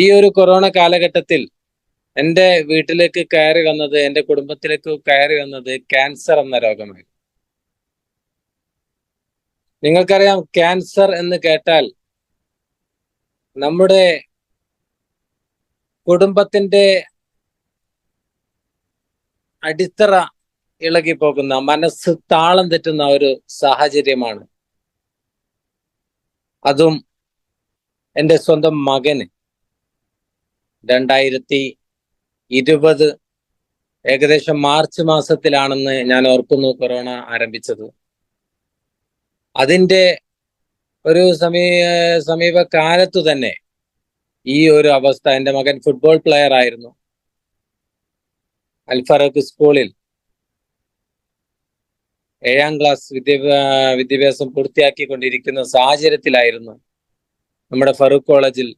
ഈ ഒരു കൊറോണ കാലഘട്ടത്തിൽ എൻ്റെ വീട്ടിലേക്ക് കയറി വന്നത്, എൻ്റെ കുടുംബത്തിലേക്ക് കയറി വന്നത് ക്യാൻസർ എന്ന രോഗമായി. നിങ്ങൾക്കറിയാം, ക്യാൻസർ എന്ന് കേട്ടാൽ നമ്മുടെ കുടുംബത്തിന്റെ അടിത്തറ ഇളകിപ്പോകുന്ന, മനസ്സ് താളം തെറ്റുന്ന ഒരു സാഹചര്യമാണ്. അതും എൻ്റെ സ്വന്തം മകന് 2020 ഏകദേശം മാർച്ച് മാസത്തിലാണെന്ന് ഞാൻ ഓർക്കുന്നു കൊറോണ ആരംഭിച്ചത്. അതിൻ്റെ ഒരു സമീപകാലത്തു തന്നെ ഈ ഒരു അവസ്ഥ, എൻ്റെ മകൻ ഫുട്ബോൾ പ്ലെയർ ആയിരുന്നു. അൽ ഫറൂഖ് സ്കൂളിൽ 7ാം ക്ലാസ് വിദ്യാഭ്യാസം പൂർത്തിയാക്കിക്കൊണ്ടിരിക്കുന്ന സാഹചര്യത്തിലായിരുന്നു നമ്മുടെ ഫറൂഖ് കോളേജിൽ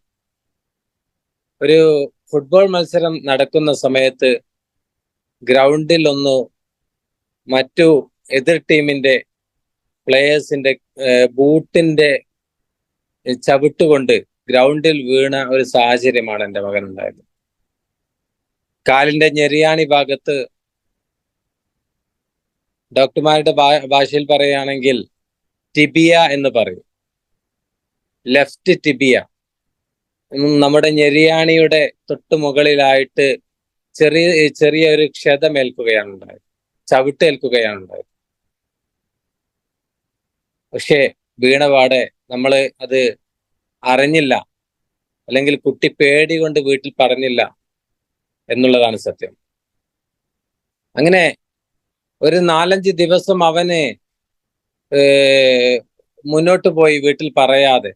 ഒരു ഫുട്ബോൾ മത്സരം നടക്കുന്ന സമയത്ത് ഗ്രൗണ്ടിൽ മറ്റു എതിർ ടീമിന്റെ പ്ലേയേഴ്സിന്റെ ബൂട്ടിന്റെ ചവിട്ടുകൊണ്ട് ഗ്രൗണ്ടിൽ വീണ ഒരു സാഹചര്യമാണ് എൻ്റെ മകൻ ഉണ്ടായത്. കാലിന്റെ ഞെരിയാണി ഭാഗത്ത്, ഡോക്ടർമാരുടെ ഭാഷയിൽ പറയുകയാണെങ്കിൽ ടിബിയ എന്ന് പറയും, ലെഫ്റ്റ് ടിബിയ, നമ്മുടെ ഞെരിയാണിയുടെ തൊട്ടു മുകളിലായിട്ട് ചെറിയ ഒരു ക്ഷതമേൽക്കുകയാണ് ഉണ്ടായത്, ചവിട്ടേൽക്കുകയാണ് ഉണ്ടായത്. പക്ഷേ വീണപാടെ നമ്മൾ അത് അറിഞ്ഞില്ല, അല്ലെങ്കിൽ കുട്ടി പേടി കൊണ്ട് വീട്ടിൽ പറഞ്ഞില്ല എന്നുള്ളതാണ് സത്യം. അങ്ങനെ ഒരു 4-5 ദിവസം അവന് മുന്നോട്ട് പോയി വീട്ടിൽ പറയാതെ.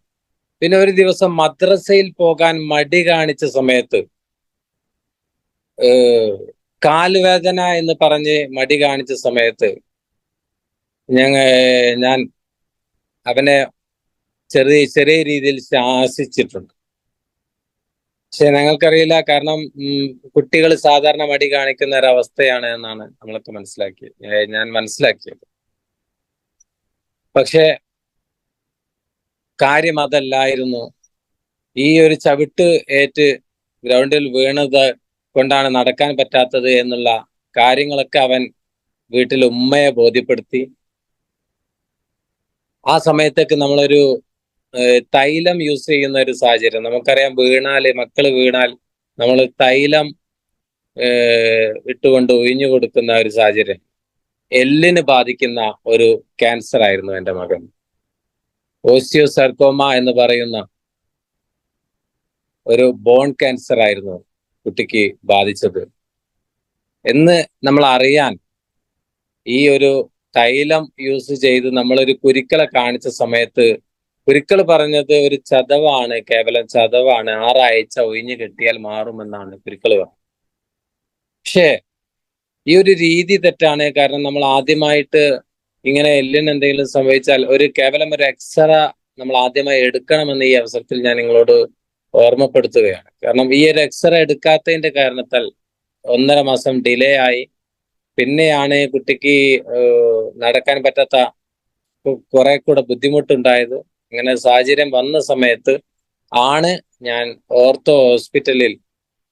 പിന്നെ ഒരു ദിവസം മദ്രസയിൽ പോകാൻ മടി കാണിച്ച സമയത്ത്, കാലുവേദന എന്ന് പറഞ്ഞ് മടി കാണിച്ച സമയത്ത് ഞാൻ അവനെ ചെറിയ രീതിയിൽ ശാസിച്ചിട്ടുണ്ട്. പക്ഷെ ഞങ്ങൾക്കറിയില്ല, കാരണം കുട്ടികൾ സാധാരണ മടി കാണിക്കുന്ന ഒരവസ്ഥയാണ് എന്നാണ് ഞാൻ മനസ്സിലാക്കിയത്. പക്ഷെ കാര്യം അതല്ലായിരുന്നു. ഈ ഒരു ചവിട്ട് ഏറ്റ് ഗ്രൗണ്ടിൽ വീണത് കൊണ്ടാണ് നടക്കാൻ പറ്റാത്തത് എന്നുള്ള കാര്യങ്ങളൊക്കെ അവൻ വീട്ടിൽ ഉമ്മയെ ബോധ്യപ്പെടുത്തി. ആ സമയത്തേക്ക് നമ്മളൊരു തൈലം യൂസ് ചെയ്യുന്ന ഒരു സാഹചര്യം. നമുക്കറിയാം, മക്കള് വീണാൽ നമ്മൾ തൈലം ഇട്ടുകൊണ്ട് ഒഴിഞ്ഞു കൊടുക്കുന്ന ഒരു സാഹചര്യം. എല്ലിന് ബാധിക്കുന്ന ഒരു ക്യാൻസർ ആയിരുന്നു എൻ്റെ മകൻ. ഓസ്റ്റിയോസാർക്കോമ എന്ന് പറയുന്ന ഒരു ബോൺ ക്യാൻസർ ആയിരുന്നു കുട്ടിക്ക് ബാധിച്ചത് എന്ന് നമ്മൾ അറിയാൻ ഈ ഒരു തൈലം യൂസ് ചെയ്ത് നമ്മളൊരു കുരുക്കളെ കാണിച്ച സമയത്ത് കുരുക്കൾ പറഞ്ഞത് ഒരു ചതവാണ്, കേവലം ചതവാണ്, 6 ആഴ്ച ഒഴിഞ്ഞു കെട്ടിയാൽ മാറുമെന്നാണ് കുരുക്കൾ പറഞ്ഞത്. പക്ഷേ ഈ ഒരു രീതി തെറ്റാണ്. കാരണം നമ്മൾ ആദ്യമായിട്ട് ഇങ്ങനെ എല്ലിന് എന്തെങ്കിലും സംഭവിച്ചാൽ കേവലം ഒരു എക്സ്റേ നമ്മൾ ആദ്യമായി എടുക്കണമെന്ന് ഈ അവസരത്തിൽ ഞാൻ നിങ്ങളോട് ഓർമ്മപ്പെടുത്തുകയാണ്. കാരണം ഈ ഒരു എക്സ്റേ എടുക്കാത്തതിന്റെ കാരണത്താൽ 1.5 മാസം ഡിലേ ആയി. പിന്നെയാണ് കുട്ടിക്ക് നടക്കാൻ പറ്റാത്ത കുറെ കൂടെ ബുദ്ധിമുട്ടുണ്ടായത്. അങ്ങനെ സാഹചര്യം വന്ന സമയത്ത് ആണ് ഞാൻ ഹോസ്പിറ്റലിൽ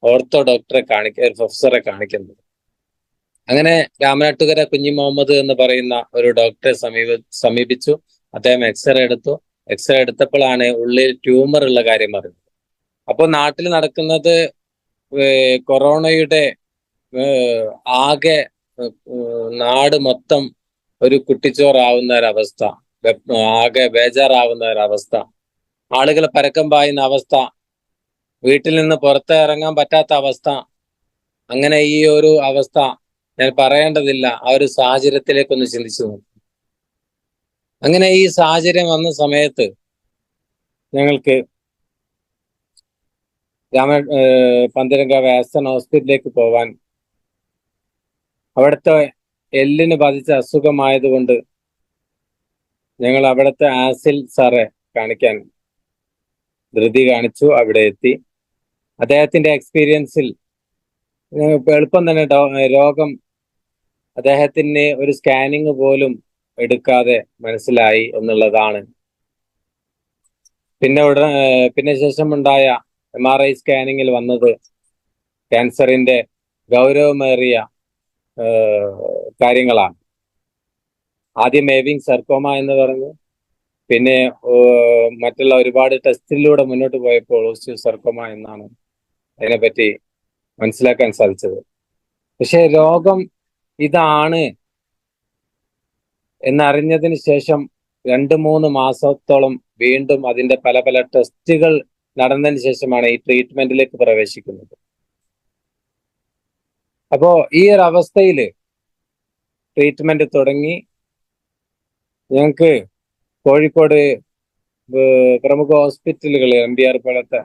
ഡോക്ടറെ ഒരു പ്രൊഫസറെ കാണിക്കുന്നത്. അങ്ങനെ രാമനാട്ടുകര കുഞ്ഞി മുഹമ്മദ് എന്ന് പറയുന്ന ഒരു ഡോക്ടറെ സമീപിച്ചു. അദ്ദേഹം എക്സ്റേ എടുത്തു. എക്സ്റേ എടുത്തപ്പോഴാണ് ഉള്ളിൽ ട്യൂമർ ഉള്ള കാര്യം അറിഞ്ഞത്. അപ്പോൾ നാട്ടിൽ നടക്കുന്നത് കൊറോണയുടെ ആകെ നാട് മൊത്തം ഒരു കുട്ടിച്ചോറാവുന്ന ഒരവസ്ഥ, ആകെ ബേജാറാവുന്ന ഒരവസ്ഥ, ആളുകൾ പരക്കം പായുന്ന അവസ്ഥ, വീട്ടിൽ നിന്ന് പുറത്തിറങ്ങാൻ പറ്റാത്ത അവസ്ഥ. അങ്ങനെ ഈ ഒരു അവസ്ഥ ഞാൻ പറയേണ്ടതില്ല. ആ ഒരു സാഹചര്യത്തിലേക്കൊന്ന് ചിന്തിച്ചു നോക്കും. അങ്ങനെ ഈ സാഹചര്യം വന്ന സമയത്ത് ഞങ്ങൾക്ക് പന്തീരങ്കാവ് ആസ്റ്റൺ ഹോസ്പിറ്റലിലേക്ക് പോവാൻ, അവിടുത്തെ എല്ലിന് ബാധിച്ച അസുഖമായതുകൊണ്ട് ഞങ്ങൾ അവിടുത്തെ ആസിൽ സാറെ കാണിക്കാൻ ധൃതി കാണിച്ചു. അവിടെ എത്തി. അദ്ദേഹത്തിന്റെ എക്സ്പീരിയൻസിൽ എളുപ്പം തന്നെ രോഗം അദ്ദേഹത്തിന് ഒരു സ്കാനിങ് പോലും എടുക്കാതെ മനസ്സിലായി എന്നുള്ളതാണ്. പിന്നെ ശേഷമുണ്ടായ MRI സ്കാനിങ്ങിൽ വന്നത് ക്യാൻസറിന്റെ ഗൗരവമേറിയ കാര്യങ്ങളാണ്. ആദ്യം ഏവിങ് സർക്കോമ എന്ന് പറഞ്ഞു, പിന്നെ മറ്റുള്ള ഒരുപാട് ടെസ്റ്റിലൂടെ മുന്നോട്ട് പോയപ്പോൾ ഓസ്റ്റിയോസർക്കോമ എന്നാണ് അതിനെപ്പറ്റി മനസ്സിലാക്കാൻ സാധിച്ചത്. പക്ഷെ രോഗം ഇതാണ് എന്നറിഞ്ഞതിന് ശേഷം 2-3 മാസത്തോളം വീണ്ടും അതിന്റെ പല പല ടെസ്റ്റുകൾ നടന്നതിന് ശേഷമാണ് ഈ ട്രീറ്റ്മെന്റിലേക്ക് പ്രവേശിക്കുന്നത്. അപ്പോ ഈ ഒരു അവസ്ഥയിൽ ട്രീറ്റ്മെന്റ് തുടങ്ങി. ഞങ്ങൾക്ക് കോഴിക്കോട് പ്രമുഖ ഹോസ്പിറ്റലുകൾ, MBR പോലത്തെ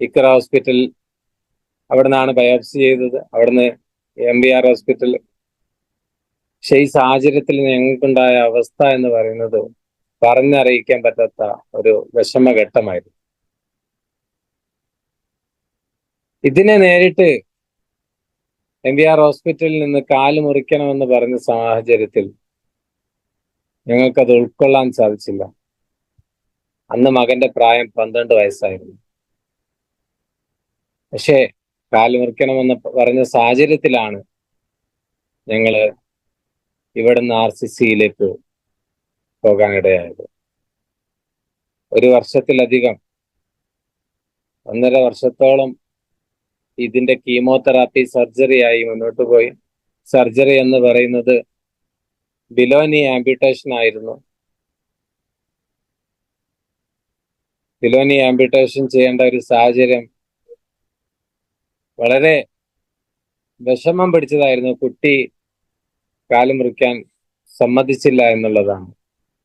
ഇക്ര ഹോസ്പിറ്റൽ, അവിടെ നിന്നാണ് ബയോപ്സി ചെയ്തത്. അവിടുന്ന് MBR ഹോസ്പിറ്റൽ. പക്ഷെ ഈ സാഹചര്യത്തിൽ ഞങ്ങൾക്കുണ്ടായ അവസ്ഥ എന്ന് പറയുന്നത് പറഞ്ഞറിയിക്കാൻ പറ്റാത്ത ഒരു വിഷമഘട്ടമായിരുന്നു. ഇതിനെ നേരിട്ട് MBR ഹോസ്പിറ്റലിൽ നിന്ന് കാല് മുറിക്കണമെന്ന് പറഞ്ഞ സാഹചര്യത്തിൽ ഞങ്ങൾക്കത് ഉൾക്കൊള്ളാൻ സാധിച്ചില്ല. അന്ന് മകന്റെ പ്രായം 12 വയസ്സായിരുന്നു. പക്ഷേ കാല് മുറിക്കണമെന്ന് പറഞ്ഞ സാഹചര്യത്തിലാണ് ഞങ്ങള് ഇവിടുന്ന് RCCയിലേക്ക് പോകാനിടയായത്. 1 വർഷത്തിലധികം, 1.5 വർഷത്തോളം ഇതിന്റെ കീമോതെറാപ്പി സർജറിയായി മുന്നോട്ട് പോയി. സർജറി എന്ന് പറയുന്നത് ബിലോനി ആംപ്യൂട്ടേഷൻ ആയിരുന്നു. ബിലോനി ആംപ്യൂട്ടേഷൻ ചെയ്യേണ്ട ഒരു സാഹചര്യം വളരെ വിഷമം പിടിച്ചതായിരുന്നു. കുട്ടി കാല് മുറിക്കാൻ സമ്മതിച്ചില്ല എന്നുള്ളതാണ്.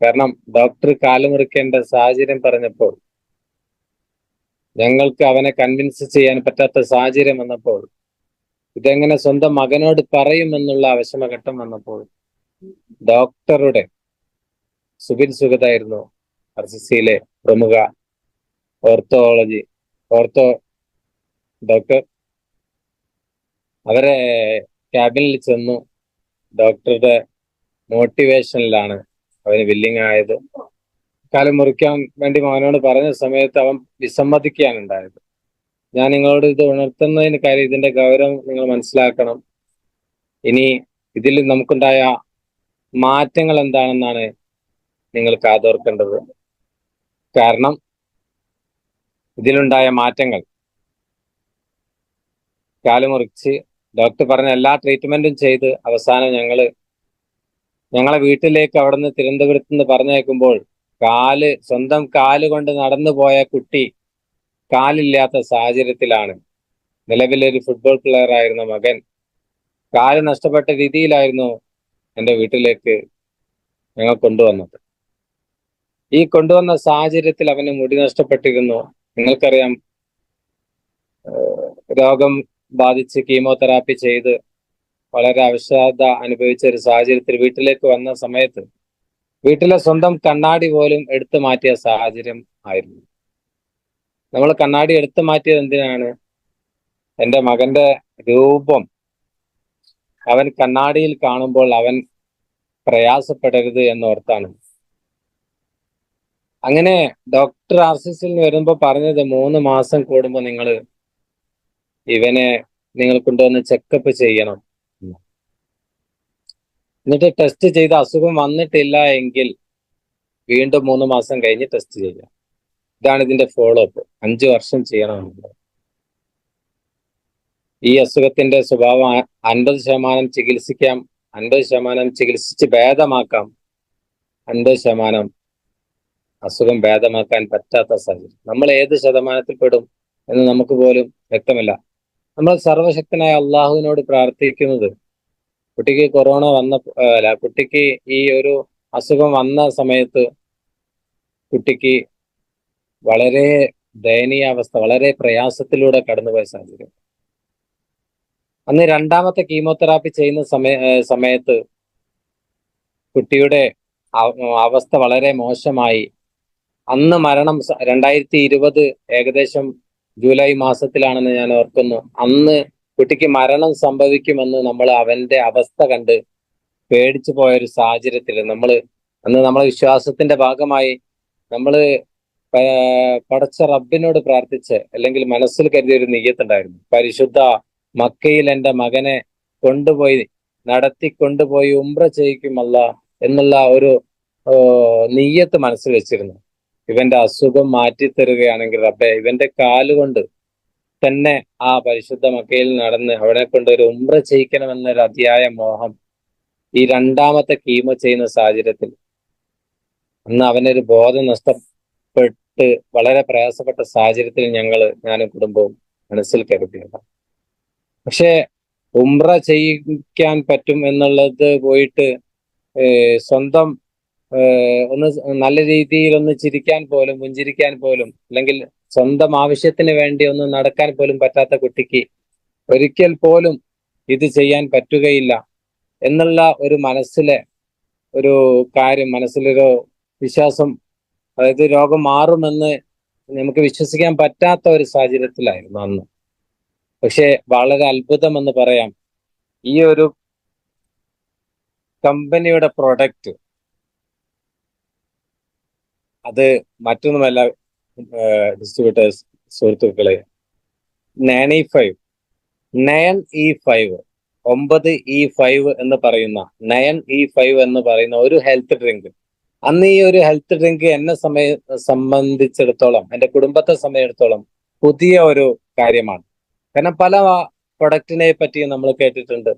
കാരണം ഡോക്ടർ കാല് മുറിക്കേണ്ട സാഹചര്യം പറഞ്ഞപ്പോൾ, ഞങ്ങൾക്ക് അവനെ കൺവിൻസ് ചെയ്യാൻ പറ്റാത്ത സാഹചര്യം വന്നപ്പോൾ, ഇതെങ്ങനെ സ്വന്തം മകനോട് പറയുമെന്നുള്ള വിഷമഘട്ടം വന്നപ്പോൾ, ഡോക്ടറുടെ സുബിൻ സുഗതായിരുന്നു RCCയിലെ പ്രമുഖ ഓർത്തോ ഡോക്ടർ. അവരെ ക്യാബിനിൽ ചെന്നു. ഡോക്ടറുടെ മോട്ടിവേഷനിലാണ് അവന് വില്ലിങ് ആയത്. കാലം മുറിക്കാൻ വേണ്ടി മകനോട് പറഞ്ഞ സമയത്ത് അവൻ വിസമ്മതിക്കുകയാണ് ഉണ്ടായത്. ഞാൻ നിങ്ങളോട് ഇത് ഉണർത്തുന്നതിന് കാര്യം, ഇതിന്റെ ഗൗരവം നിങ്ങൾ മനസ്സിലാക്കണം. ഇനി ഇതിൽ നമുക്കുണ്ടായ മാറ്റങ്ങൾ എന്താണെന്നാണ് നിങ്ങൾ കാതോർക്കേണ്ടത്. കാരണം ഇതിലുണ്ടായ മാറ്റങ്ങൾ, കാല് മുറിച്ച് ഡോക്ടർ പറഞ്ഞ എല്ലാ ട്രീറ്റ്മെന്റും ചെയ്ത് അവസാനം ഞങ്ങളെ വീട്ടിലേക്ക് അവിടുന്ന് തിരുവനന്തപുരത്ത് നിന്ന് പറഞ്ഞയക്കുമ്പോൾ സ്വന്തം കാല് കൊണ്ട് നടന്നു പോയ കുട്ടി കാലില്ലാത്ത സാഹചര്യത്തിലാണ്. നിലവിലൊരു ഫുട്ബോൾ പ്ലെയർ ആയിരുന്ന മകൻ കാല് നഷ്ടപ്പെട്ട രീതിയിലായിരുന്നു എൻ്റെ വീട്ടിലേക്ക് ഞങ്ങൾ കൊണ്ടുവന്നത്. ഈ കൊണ്ടുവന്ന സാഹചര്യത്തിൽ അവന് മുടി നഷ്ടപ്പെട്ടിരുന്നു. നിങ്ങൾക്കറിയാം, രോഗം ബാധിച്ച് കീമോതെറാപ്പി ചെയ്ത് വളരെ അവശത അനുഭവിച്ച ഒരു സാഹചര്യത്തിൽ വീട്ടിലേക്ക് വന്ന സമയത്ത് വീട്ടിലെ സ്വന്തം കണ്ണാടി പോലും എടുത്തു മാറ്റിയ സാഹചര്യം ആയിരുന്നു. നമ്മൾ കണ്ണാടി എടുത്തു മാറ്റിയത് എന്തിനാണ്? എൻ്റെ മകന്റെ രൂപം അവൻ കണ്ണാടിയിൽ കാണുമ്പോൾ അവൻ പ്രയാസപ്പെടരുത് എന്നോർത്താണ്. അങ്ങനെ ഡോക്ടർ RCCയിൽ വരുമ്പോൾ പറഞ്ഞത് 3 മാസം കൂടുമ്പോൾ നിങ്ങൾ കൊണ്ടുവന്ന് ചെക്കപ്പ് ചെയ്യണം. എന്നിട്ട് ടെസ്റ്റ് ചെയ്ത് അസുഖം വന്നിട്ടില്ല എങ്കിൽ വീണ്ടും 3 മാസം കഴിഞ്ഞ് ടെസ്റ്റ് ചെയ്യാം. ഇതാണ് ഇതിന്റെ ഫോളോ അപ്പ്. 5 വർഷം ചെയ്യണമെന്നുള്ളത്. ഈ അസുഖത്തിന്റെ സ്വഭാവം 50% ചികിത്സിക്കാം, 50% ചികിത്സിച്ച് ഭേദമാക്കാം, 50% അസുഖം ഭേദമാക്കാൻ പറ്റാത്ത സാഹചര്യം. നമ്മൾ ഏത് ശതമാനത്തിൽ പെടും എന്ന് നമുക്ക് പോലും വ്യക്തമല്ല. നമ്മൾ സർവശക്തനായ അള്ളാഹുവിനോട് പ്രാർത്ഥിക്കുന്നത്, കുട്ടിക്ക് കുട്ടിക്ക് ഈ ഒരു അസുഖം വന്ന സമയത്ത് കുട്ടിക്ക് വളരെ ദയനീയാവസ്ഥ, വളരെ പ്രയാസത്തിലൂടെ കടന്നുപോയ സാഹചര്യം. അന്ന് 2ാമത്തെ കീമോതെറാപ്പി ചെയ്യുന്ന സമയത്ത് കുട്ടിയുടെ അവസ്ഥ വളരെ മോശമായി. അന്ന് മരണം 2020 ഏകദേശം ജൂലൈ മാസത്തിലാണെന്ന് ഞാൻ ഓർക്കുന്നു. അന്ന് കുട്ടിക്ക് മരണം സംഭവിക്കുമെന്ന് നമ്മൾ അവന്റെ അവസ്ഥ കണ്ട് പേടിച്ചു പോയൊരു സാഹചര്യത്തിൽ നമ്മളെ വിശ്വാസത്തിന്റെ ഭാഗമായി നമ്മൾ പടച്ച റബ്ബിനോട് പ്രാർത്ഥിച്ച് അല്ലെങ്കിൽ മനസ്സിൽ കരുതിയ ഒരു നിയ്യത്തുണ്ടായിരുന്നു. പരിശുദ്ധ മക്കയിൽ എൻ്റെ മകനെ കൊണ്ടുപോയി നടത്തിക്കൊണ്ടുപോയി ഉംറ ചെയ്യിക്കുമല്ല എന്നുള്ള ഒരു നിയ്യത്ത് മനസ്സിൽ വെച്ചിരുന്നു. ഇവന്റെ അസുഖം മാറ്റിത്തരുകയാണെങ്കിൽ റബ്ബെ, ഇവന്റെ കാലുകൊണ്ട് തന്നെ ആ പരിശുദ്ധ മക്കയിൽ നടന്ന് അവനെ കൊണ്ട് ഒരു ഉംറ ചെയ്യിക്കണമെന്നൊരു അതിയായ മോഹം ഈ രണ്ടാമത്തെ കീമോ ചെയ്യുന്ന സാഹചര്യത്തിൽ അന്ന് അവനൊരു ബോധം നഷ്ടപ്പെട്ട് വളരെ പ്രയാസപ്പെട്ട സാഹചര്യത്തിൽ ഞാനും കുടുംബവും മനസ്സിൽ കരുതിയത്. പക്ഷെ ഉംറ ചെയ്യിക്കാൻ പറ്റും എന്നുള്ളത് പോയിട്ട് സ്വന്തം ഒന്ന് നല്ല രീതിയിൽ ഒന്ന് ചിരിക്കാൻ പോലും, പുഞ്ചിരിക്കാൻ പോലും, അല്ലെങ്കിൽ സ്വന്തം ആവശ്യത്തിന് വേണ്ടി ഒന്ന് നടക്കാൻ പോലും പറ്റാത്ത കുട്ടിക്ക് ഒരിക്കൽ പോലും ഇത് ചെയ്യാൻ പറ്റുകയില്ല എന്നുള്ള ഒരു മനസ്സിലെ ഒരു കാര്യം, മനസ്സിലൊരു വിശ്വാസം, അതായത് രോഗം മാറുമെന്ന് നമുക്ക് വിശ്വസിക്കാൻ പറ്റാത്ത ഒരു സാഹചര്യത്തിലായിരുന്നു അന്ന്. പക്ഷെ വളരെ അത്ഭുതം എന്ന് പറയാം, ഈ ഒരു കമ്പനിയുടെ പ്രൊഡക്റ്റ് അത് മറ്റൊന്നുമല്ല ഡിസ്ട്രിബ്യൂട്ടേഴ്സ് സുഹൃത്തുക്കളെ, 9E5 9E5 എന്ന് പറയുന്ന 9E5 എന്ന് പറയുന്ന ഒരു ഹെൽത്ത് ഡ്രിങ്ക്. അന്ന് ഈ ഒരു ഹെൽത്ത് ഡ്രിങ്ക് എന്നെ സംബന്ധിച്ചിടത്തോളം, എൻ്റെ കുടുംബത്തെ സംബന്ധിച്ചിടത്തോളം പുതിയ ഒരു കാര്യമാണ്. കാരണം പല പ്രൊഡക്റ്റിനെ പറ്റി നമ്മൾ കേട്ടിട്ടുണ്ട്,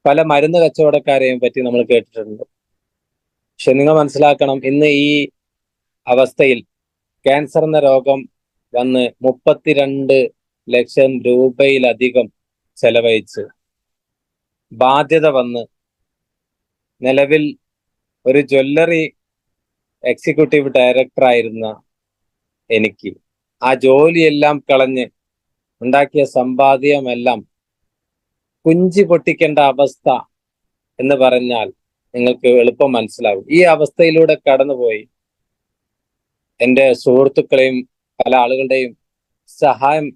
പല മരുന്ന് കച്ചവടക്കാരെയും പറ്റി നമ്മൾ കേട്ടിട്ടുണ്ട്. പക്ഷെ നിങ്ങൾ മനസ്സിലാക്കണം, ഇന്ന് ഈ അവസ്ഥയിൽ ക്യാൻസർ എന്ന രോഗം വന്ന് 32 ലക്ഷം രൂപയിലധികം ചെലവഴിച്ച് ബാധ്യത വന്ന് നിലവിൽ ഒരു ജ്വല്ലറി എക്സിക്യൂട്ടീവ് ഡയറക്ടർ ആയിരുന്ന എനിക്ക് ആ ജോലിയെല്ലാം കളഞ്ഞ് ഉണ്ടാക്കിയ സമ്പാദ്യമെല്ലാം കുഞ്ചി പൊട്ടിക്കേണ്ട അവസ്ഥ എന്ന് പറഞ്ഞാൽ നിങ്ങൾക്ക് എളുപ്പം മനസ്സിലാവും. ഈ അവസ്ഥയിലൂടെ കടന്നുപോയി എൻ്റെ സുഹൃത്തുക്കളെയും പല ആളുകളുടെയും സഹായം,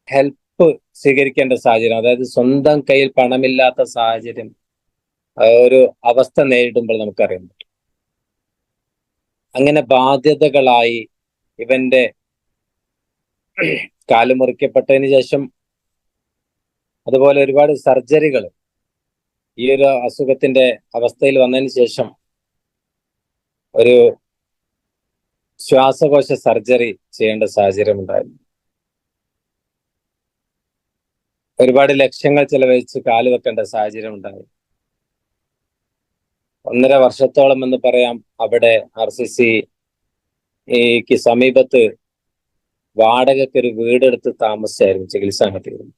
ഹെൽപ്പ് സ്വീകരിക്കേണ്ട സാഹചര്യം, അതായത് സ്വന്തം കയ്യിൽ പണമില്ലാത്ത സാഹചര്യം, ഒരു അവസ്ഥ നേരിടുമ്പോൾ നമുക്കറിയാൻ പറ്റും. അങ്ങനെ ബാധ്യതകളായി ഇവന്റെ കാല് മുറിക്കപ്പെട്ടതിന് ശേഷം, അതുപോലെ ഒരുപാട് സർജറികൾ ഈ ഒരു അസുഖത്തിന്റെ അവസ്ഥയിൽ വന്നതിന് ശേഷം ഒരു ശ്വാസകോശ സർജറി ചെയ്യേണ്ട സാഹചര്യം ഉണ്ടായിരുന്നു. ഒരുപാട് ലക്ഷങ്ങൾ ചെലവഴിച്ച് കാല് വെക്കേണ്ട സാഹചര്യം ഉണ്ടായി. 1.5 വർഷത്തോളം എന്ന് പറയാം അവിടെ RCCക്ക് സമീപത്ത് വാടകയ്ക്ക് ഒരു വീടെടുത്ത് താമസിച്ചായിരുന്നു ചികിത്സ നടത്തിയിരുന്നു.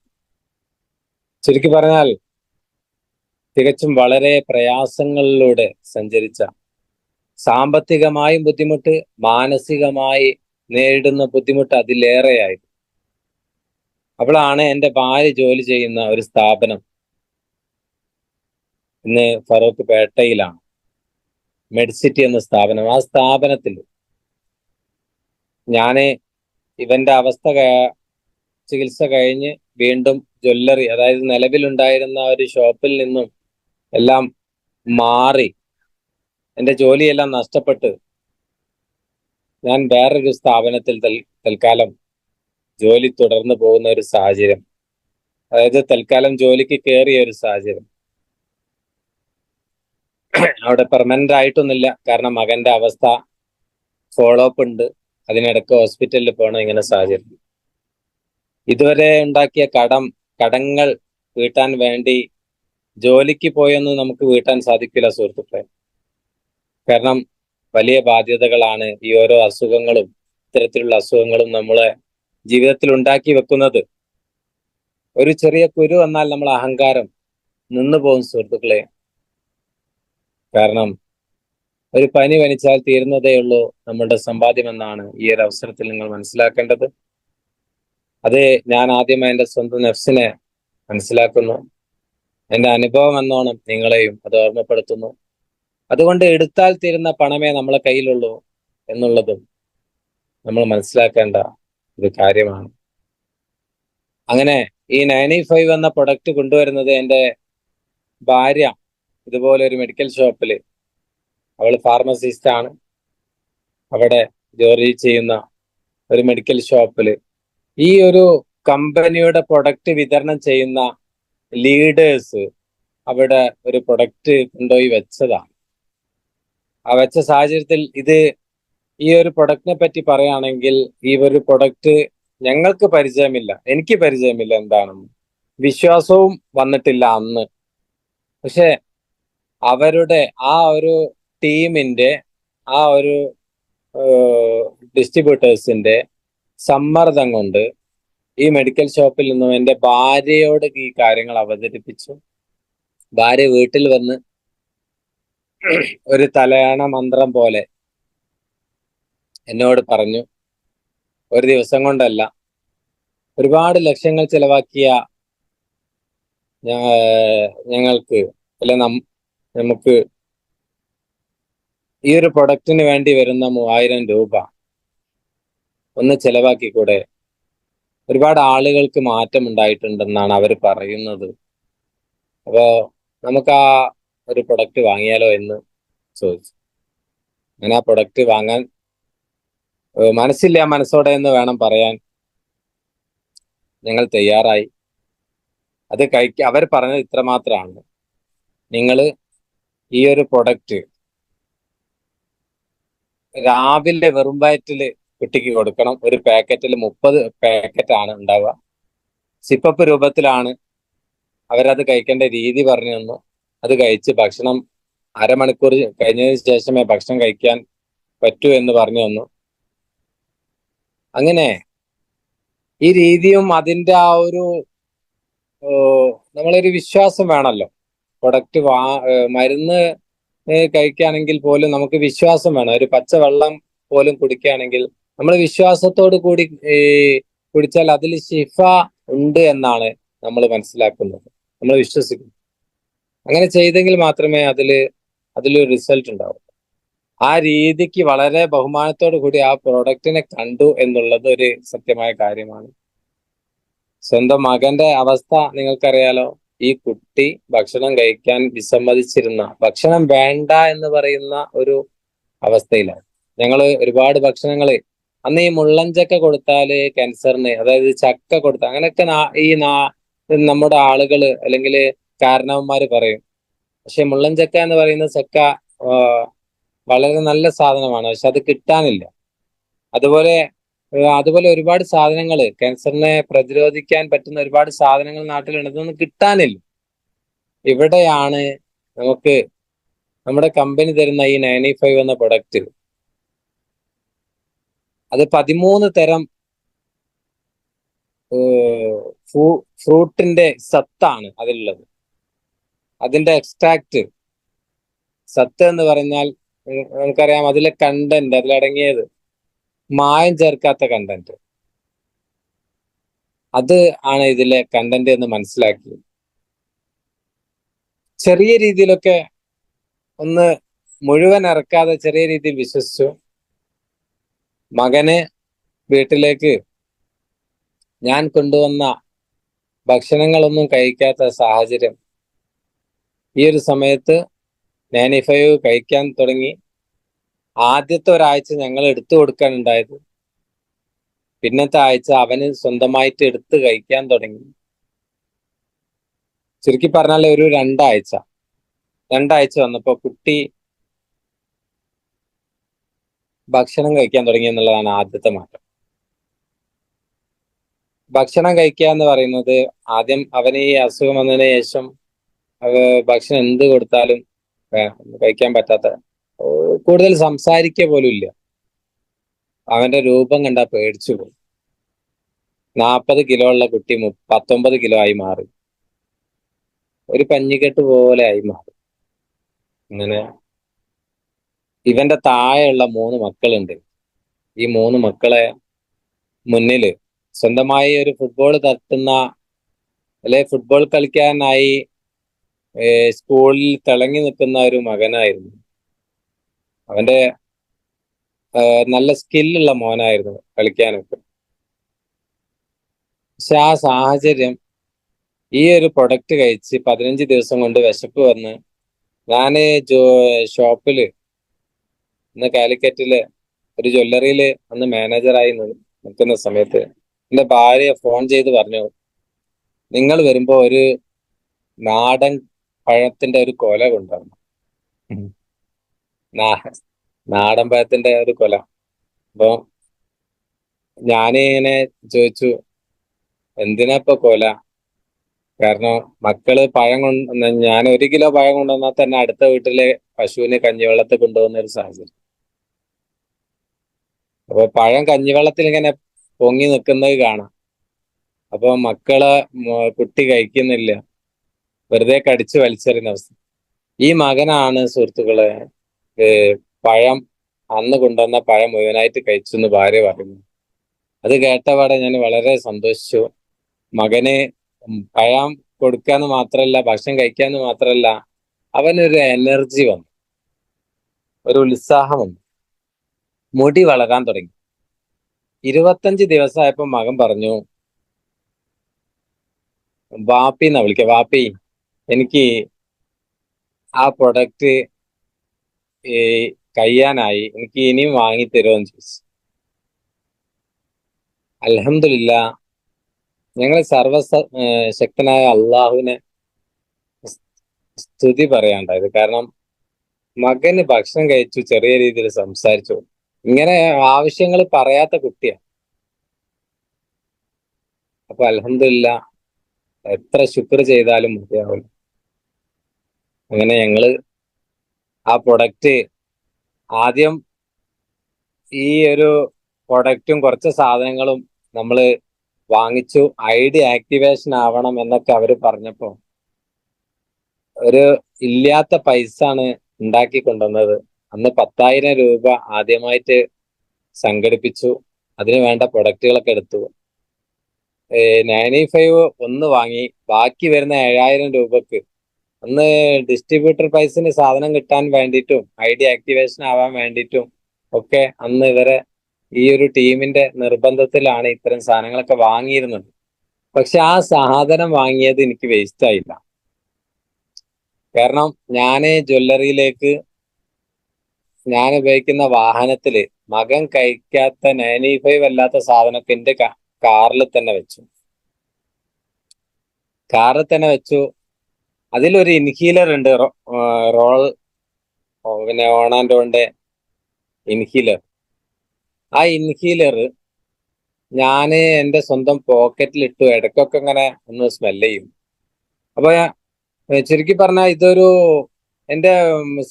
ചുരുക്കി പറഞ്ഞാൽ തികച്ചും വളരെ പ്രയാസങ്ങളിലൂടെ സഞ്ചരിച്ച, സാമ്പത്തികമായും ബുദ്ധിമുട്ട്, മാനസികമായി നേരിടുന്ന ബുദ്ധിമുട്ട് അതിലേറെയായി. അവളാണ് എൻ്റെ ഭാര്യ ജോലി ചെയ്യുന്ന ഒരു സ്ഥാപനം ഇന്ന് ഫറൂഖ് പേട്ടയിലാണ്, മെഡിസിറ്റി എന്ന സ്ഥാപനം. ആ സ്ഥാപനത്തിൽ ഞാന് ഇവന്റെ അവസ്ഥ ചികിത്സ കഴിഞ്ഞ് വീണ്ടും ജ്വല്ലറി, അതായത് നിലവിലുണ്ടായിരുന്ന ഒരു ഷോപ്പിൽ നിന്നും എല്ലാം മാറി എൻ്റെ ജോലിയെല്ലാം നഷ്ടപ്പെട്ട് ഞാൻ വേറൊരു സ്ഥാപനത്തിൽ തൽക്കാലം ജോലി തുടർന്ന് പോകുന്ന ഒരു സാഹചര്യം, അതായത് തൽക്കാലം ജോലിക്ക് കയറിയ ഒരു സാഹചര്യം. അവിടെ പെർമനന്റ് ആയിട്ടൊന്നുമില്ല, കാരണം മകന്റെ അവസ്ഥ ഫോളോ അപ്പ് ഉണ്ട്, അതിനിടയ്ക്ക് ഹോസ്പിറ്റലിൽ പോകണം, ഇങ്ങനെ സാഹചര്യം. ഇതുവരെ ഉണ്ടാക്കിയ കടങ്ങൾ വീട്ടാൻ വേണ്ടി ജോലിക്ക് പോയൊന്നും നമുക്ക് വീട്ടാൻ സാധിക്കില്ല സുഹൃത്തുക്കളെ. കാരണം വലിയ ബാധ്യതകളാണ് ഈ ഓരോ അസുഖങ്ങളും, ഇത്തരത്തിലുള്ള അസുഖങ്ങളും നമ്മളെ ജീവിതത്തിൽ ഉണ്ടാക്കി വെക്കുന്നത്. ഒരു ചെറിയ കുരു വന്നാൽ നമ്മൾ അഹങ്കാരം നിന്നു പോകും സുഹൃത്തുക്കളെ. കാരണം ഒരു പനി പനിച്ചാൽ തീരുന്നതേ ഉള്ളൂ നമ്മളുടെ സമ്പാദ്യം എന്നാണ് ഈ ഒരു അവസരത്തിൽ നിങ്ങൾ മനസ്സിലാക്കേണ്ടത്. അത് ഞാൻ ആദ്യമായി എൻ്റെ സ്വന്തം നഫ്സിനെ മനസ്സിലാക്കുന്നു, എൻ്റെ അനുഭവം എന്നോണം നിങ്ങളെയും അത് ഓർമ്മപ്പെടുത്തുന്നു. അതുകൊണ്ട് എടുത്താൽ തീരുന്ന പണമേ നമ്മളെ കയ്യിലുള്ളൂ എന്നുള്ളതും നമ്മൾ മനസ്സിലാക്കേണ്ട ഒരു കാര്യമാണ്. അങ്ങനെ ഈ 9E5 എന്ന പ്രൊഡക്റ്റ് കൊണ്ടുവരുന്നത് എൻ്റെ ഭാര്യ ഇതുപോലെ ഒരു മെഡിക്കൽ ഷോപ്പിൽ, അവൾ ഫാർമസിസ്റ്റ് ആണ്, അവിടെ ജോലി ചെയ്യുന്ന ഒരു മെഡിക്കൽ ഷോപ്പിൽ ഈ ഒരു കമ്പനിയുടെ പ്രൊഡക്റ്റ് വിതരണം ചെയ്യുന്ന ലീഡേഴ്സ് അവിടെ ഒരു പ്രൊഡക്റ്റ് കൊണ്ടുപോയി വെച്ചതാണ്. ആ വെച്ച സാഹചര്യത്തിൽ ഈ ഒരു പ്രൊഡക്റ്റിനെ പറ്റി പറയുകയാണെങ്കിൽ, ഈ ഒരു പ്രൊഡക്റ്റ് ഞങ്ങൾക്ക് പരിചയമില്ല, എനിക്ക് പരിചയമില്ല എന്താണെന്ന്, വിശ്വാസവും വന്നിട്ടില്ല അന്ന്. പക്ഷെ അവരുടെ ആ ഒരു ടീമിന്റെ, ആ ഒരു ഡിസ്ട്രിബ്യൂട്ടേഴ്സിന്റെ സമ്മർദ്ദം കൊണ്ട് ഈ മെഡിക്കൽ ഷോപ്പിൽ നിന്നും എൻ്റെ ഭാര്യയോട് ഈ കാര്യങ്ങൾ അവതരിപ്പിച്ചു. ഭാര്യ വീട്ടിൽ വന്ന് ഒരു തലയാണ മന്ത്രം പോലെ എന്നോട് പറഞ്ഞു, ഒരു ദിവസം കൊണ്ടല്ല, ഒരുപാട് ലക്ഷങ്ങൾ ചെലവാക്കിയ ഞങ്ങൾക്ക് അല്ലെ നമുക്ക് ഈ ഒരു പ്രൊഡക്റ്റിന് വേണ്ടി വരുന്ന 3000 രൂപ ഒന്ന് ചെലവാക്കിക്കൂടെ? ഒരുപാട് ആളുകൾക്ക് മാറ്റം ഉണ്ടായിട്ടുണ്ടെന്നാണ് അവർ പറയുന്നത്. അപ്പോൾ നമുക്ക് ആ ഒരു പ്രൊഡക്റ്റ് വാങ്ങിയാലോ എന്ന് ചോദിച്ചു. അങ്ങനെ ആ പ്രൊഡക്റ്റ് വാങ്ങാൻ മനസ്സില്ല മനസ്സോടെ എന്ന് വേണം പറയാൻ, ഞങ്ങൾ തയ്യാറായി. അത് അവർ പറഞ്ഞത് ഇത്ര മാത്രമാണ്: നിങ്ങൾ ഈ ഒരു പ്രൊഡക്റ്റ് രാവിലെ വെറും വയറ്റില് കുട്ടിക്ക് കൊടുക്കണം. ഒരു പാക്കറ്റിൽ 30 പാക്കറ്റാണ് ഉണ്ടാവുക. സിപ്പപ്പ് രൂപത്തിലാണ് അവരത് കഴിക്കേണ്ട രീതി പറഞ്ഞു തന്നു. അത് കഴിച്ച് ഭക്ഷണം അരമണിക്കൂർ കഴിഞ്ഞതിന് ശേഷമേ ഭക്ഷണം കഴിക്കാൻ പറ്റൂ എന്ന് പറഞ്ഞു തന്നു. അങ്ങനെ ഈ രീതിയും അതിൻ്റെ ആ ഒരു നമ്മളൊരു വിശ്വാസം വേണമല്ലോ. പ്രൊഡക്റ്റ് മരുന്ന് കഴിക്കുകയാണെങ്കിൽ പോലും നമുക്ക് വിശ്വാസം വേണം. ഒരു പച്ചവെള്ളം പോലും കുടിക്കുകയാണെങ്കിൽ നമ്മൾ വിശ്വാസത്തോട് കൂടി കുടിച്ചാൽ അതിൽ ശിഫ ഉണ്ട് എന്നാണ് നമ്മൾ മനസ്സിലാക്കുന്നത്, നമ്മൾ വിശ്വസിക്കുന്നു. അങ്ങനെ ചെയ്തെങ്കിൽ മാത്രമേ അതിലൊരു റിസൾട്ട് ഉണ്ടാവൂ. ആ രീതിക്ക് വളരെ ബഹുമാനത്തോടു കൂടി ആ പ്രോഡക്റ്റിനെ കണ്ടു എന്നുള്ളത് ഒരു സത്യമായ കാര്യമാണ്. സ്വന്തം മകന്റെ അവസ്ഥ നിങ്ങൾക്കറിയാലോ. ഈ കുട്ടി ഭക്ഷണം കഴിക്കാൻ വിസമ്മതിച്ചിരുന്ന, ഭക്ഷണം വേണ്ട എന്ന് പറയുന്ന ഒരു അവസ്ഥയിലാണ്. ഞങ്ങള് ഒരുപാട് ഭക്ഷണങ്ങള് അന്ന് ഈ മുള്ളൻചക്ക കൊടുത്താല് ക്യാൻസറിന്, അതായത് ചക്ക കൊടുത്താൽ അങ്ങനെയൊക്കെ നമ്മുടെ ആളുകള് അല്ലെങ്കിൽ കാരണവന്മാര് പറയും. പക്ഷെ മുള്ളൻചക്ക എന്ന് പറയുന്ന ചക്ക വളരെ നല്ല സാധനമാണ്, പക്ഷെ അത് കിട്ടാനില്ല. അതുപോലെ ഒരുപാട് സാധനങ്ങൾ, ക്യാൻസറിനെ പ്രതിരോധിക്കാൻ പറ്റുന്ന ഒരുപാട് സാധനങ്ങൾ നാട്ടിലുണ്ട്, ഇതൊന്നും കിട്ടാനില്ല. ഇവിടെയാണ് നമുക്ക് നമ്മുടെ കമ്പനി തരുന്ന ഈ 95 എന്ന പ്രൊഡക്റ്റ്, അത് 13 തരം ഫ്രൂട്ടിന്റെ സത്താണ് അതിലുള്ളത്. അതിന്റെ എക്സ്ട്രാക്ട്, സത്ത് എന്ന് പറഞ്ഞാൽ നമുക്കറിയാം, അതിലെ കണ്ടന്റ്, അതിലടങ്ങിയത് മായം ചേർക്കാത്ത കണ്ടന്റ്, അത് ആണ് ഇതിലെ കണ്ടന്റ് എന്ന് മനസ്സിലാക്കി ചെറിയ രീതിയിലൊക്കെ ഒന്ന് മുഴുവൻ ഇറക്കാതെ ചെറിയ രീതിയിൽ വിശ്വസിച്ചു. മകന് വീട്ടിലേക്ക് ഞാൻ കൊണ്ടുവന്ന ഭക്ഷണങ്ങളൊന്നും കഴിക്കാത്ത സാഹചര്യം. ഈ ഒരു സമയത്ത് 95 കഴിക്കാൻ തുടങ്ങി. ആദ്യത്തെ ഒരാഴ്ച ഞങ്ങൾ എടുത്തു കൊടുക്കാനുണ്ടായത്, പിന്നത്തെ ആഴ്ച അവന് സ്വന്തമായിട്ട് എടുത്ത് കഴിക്കാൻ തുടങ്ങി. ചുരുക്കി പറഞ്ഞാൽ ഒരു രണ്ടാഴ്ച വന്നപ്പോ കുട്ടി ഭക്ഷണം കഴിക്കാൻ തുടങ്ങി എന്നുള്ളതാണ് ആദ്യത്തെ മാറ്റം. ഭക്ഷണം കഴിക്കുക എന്ന് പറയുന്നത്, ആദ്യം അവന് ഈ അസുഖം വന്നതിന് ശേഷം ഭക്ഷണം എന്ത് കൊടുത്താലും കഴിക്കാൻ പറ്റാത്ത, കൂടുതൽ സംസാരിക്കുക പോലും ഇല്ല. അവന്റെ രൂപം കണ്ടാ പേടിച്ചു പോകും. 40 കിലോ ഉള്ള കുട്ടി 19 കിലോ ആയി മാറി, ഒരു പഞ്ഞിക്കെട്ട് പോലെ ആയി മാറി. അങ്ങനെ ഇവന്റെ താഴെയുള്ള 3 മക്കളുണ്ട്. ഈ 3 മക്കളെ മുന്നില് സ്വന്തമായി ഒരു ഫുട്ബോൾ തട്ടുന്ന, അല്ലെ ഫുട്ബോൾ കളിക്കാനായി സ്കൂളിൽ തിളങ്ങി നിൽക്കുന്ന ഒരു മകനായിരുന്നു. അവന്റെ നല്ല സ്കില്ലുള്ള മോനായിരുന്നു കളിക്കാനൊക്കെ. പക്ഷെ ആ സാഹചര്യം, ഈ ഒരു പ്രൊഡക്റ്റ് കഴിച്ച് 15 ദിവസം കൊണ്ട് വിശപ്പ് വന്ന് ഞാന് ഷോപ്പില്, ഇന്ന് കാലിക്കറ്റില് ഒരു ജ്വല്ലറിയിൽ അന്ന് മാനേജറായി നിൽക്കുന്ന സമയത്ത് എന്റെ ഭാര്യ ഫോൺ ചെയ്ത് പറഞ്ഞു, നിങ്ങൾ വരുമ്പോ ഒരു നാടൻ പഴത്തിന്റെ ഒരു കൊല കൊണ്ടുവരണം. നാ- നാടൻ പഴത്തിന്റെ ഒരു കൊല. അപ്പൊ ഞാനിങ്ങനെ ചോദിച്ചു, എന്തിനാ ഇപ്പൊ കൊല? കാരണം മക്കള് പഴം കൊണ്ട്, ഞാൻ 1 കിലോ പഴം കൊണ്ടുവന്നാൽ തന്നെ അടുത്ത വീട്ടിലെ പശുവിന് കഞ്ഞിവെള്ളത്തിൽ കൊണ്ടുപോകുന്ന ഒരു സാഹചര്യം. അപ്പൊ പഴം കഞ്ഞിവെള്ളത്തിൽ ഇങ്ങനെ പൊങ്ങി നിൽക്കുന്നത് കാണാം. അപ്പൊ കുട്ടി കഴിക്കുന്നില്ല, വെറുതെ കടിച്ചു വലിച്ചെറിയുന്ന അവസ്ഥ. ഈ മകനാണ് സുഹൃത്തുക്കളെ പഴം അന്ന് കൊണ്ടുവന്ന പഴം മുഴുവനായിട്ട് കഴിച്ചു എന്ന് ഭാര്യ പറയുന്നു. അത് കേട്ടപാടെ ഞാൻ വളരെ സന്തോഷിച്ചു. മകന് പഴം കൊടുക്കാന്ന് മാത്രല്ല, ഭക്ഷണം കഴിക്കാന്ന് മാത്രല്ല, അവനൊരു എനർജി വന്നു, ഒരു ഉത്സാഹം വന്നു, മുടി വളരാൻ തുടങ്ങി. 25 ദിവസമായപ്പോ മകൻ പറഞ്ഞു, വാപ്പി എന്നാ വിളിക്കുക, വാപ്പി എനിക്ക് ആ പ്രൊഡക്റ്റ് ഈ കഴിയാനായി, എനിക്ക് ഇനിയും വാങ്ങി തരുമോന്ന് ചോദിച്ചു. അൽഹംദുലില്ലാ, ഞങ്ങൾ ശക്തനായ അള്ളാഹുവിനെ സ്തുതി പറയാണ്ടായത്. കാരണം മകന് ഭക്ഷണം കഴിച്ചു, ചെറിയ രീതിയിൽ സംസാരിച്ചു, ഇങ്ങനെ ആവശ്യങ്ങൾ പറയാത്ത കുട്ടിയാണ്. അപ്പൊ അൽഹംദുലില്ലാ, എത്ര ശുക്ർ ചെയ്താലും മതിയാവില്ല. അങ്ങനെ ഞങ്ങള് ആ പ്രൊഡക്റ്റ് ആദ്യം, ഈ ഒരു പ്രൊഡക്റ്റും കുറച്ച് സാധനങ്ങളും നമ്മൾ വാങ്ങിച്ചു. ഐഡി ആക്ടിവേഷൻ ആവണം എന്നൊക്കെ അവര് പറഞ്ഞപ്പോ ഒരു ഇല്ലാത്ത പൈസ ആണ് ഉണ്ടാക്കി കൊണ്ടുവന്നത്. അന്ന് 10,000 രൂപ ആദ്യമായിട്ട് സംഘടിപ്പിച്ചു. അതിന് വേണ്ട പ്രൊഡക്റ്റുകളൊക്കെ എടുത്തു. 95 ഒന്ന് വാങ്ങി. ബാക്കി വരുന്ന 7,000 രൂപക്ക് അന്ന് ഡിസ്ട്രിബ്യൂട്ടർ പ്രൈസിന് സാധനം കിട്ടാൻ വേണ്ടിയിട്ടും ഐഡി ആക്ടിവേഷൻ ആവാൻ വേണ്ടിയിട്ടും ഒക്കെ അന്ന് ഇവരെ ഈ ഒരു ടീമിന്റെ നിർബന്ധത്തിലാണ് ഇത്തരം സാധനങ്ങളൊക്കെ വാങ്ങിയിരുന്നത്. പക്ഷെ ആ സാധനം വാങ്ങിയത് എനിക്ക് വേസ്റ്റ് ആയില്ല. കാരണം ജ്വല്ലറിയിലേക്ക് ഞാൻ ഉപയോഗിക്കുന്ന വാഹനത്തില് മകൻ കഴിക്കാത്ത 95 അല്ലാത്ത സാധനമൊക്കെ എന്റെ കാറിൽ തന്നെ വെച്ചു. അതിലൊരു ഇൻഹീലർ ഉണ്ട്, റോൾ പിന്നെ ഓണാൻഡോന്റെ ഇൻഹീലർ. ആ ഇൻഹീലർ ഞാന് എന്റെ സ്വന്തം പോക്കറ്റിലിട്ടു. ഇടയ്ക്കൊക്കെ ഇങ്ങനെ ഒന്ന് സ്മെല് ചെയ്യും. അപ്പൊ ചുരുക്കി പറഞ്ഞാൽ ഇതൊരു എന്റെ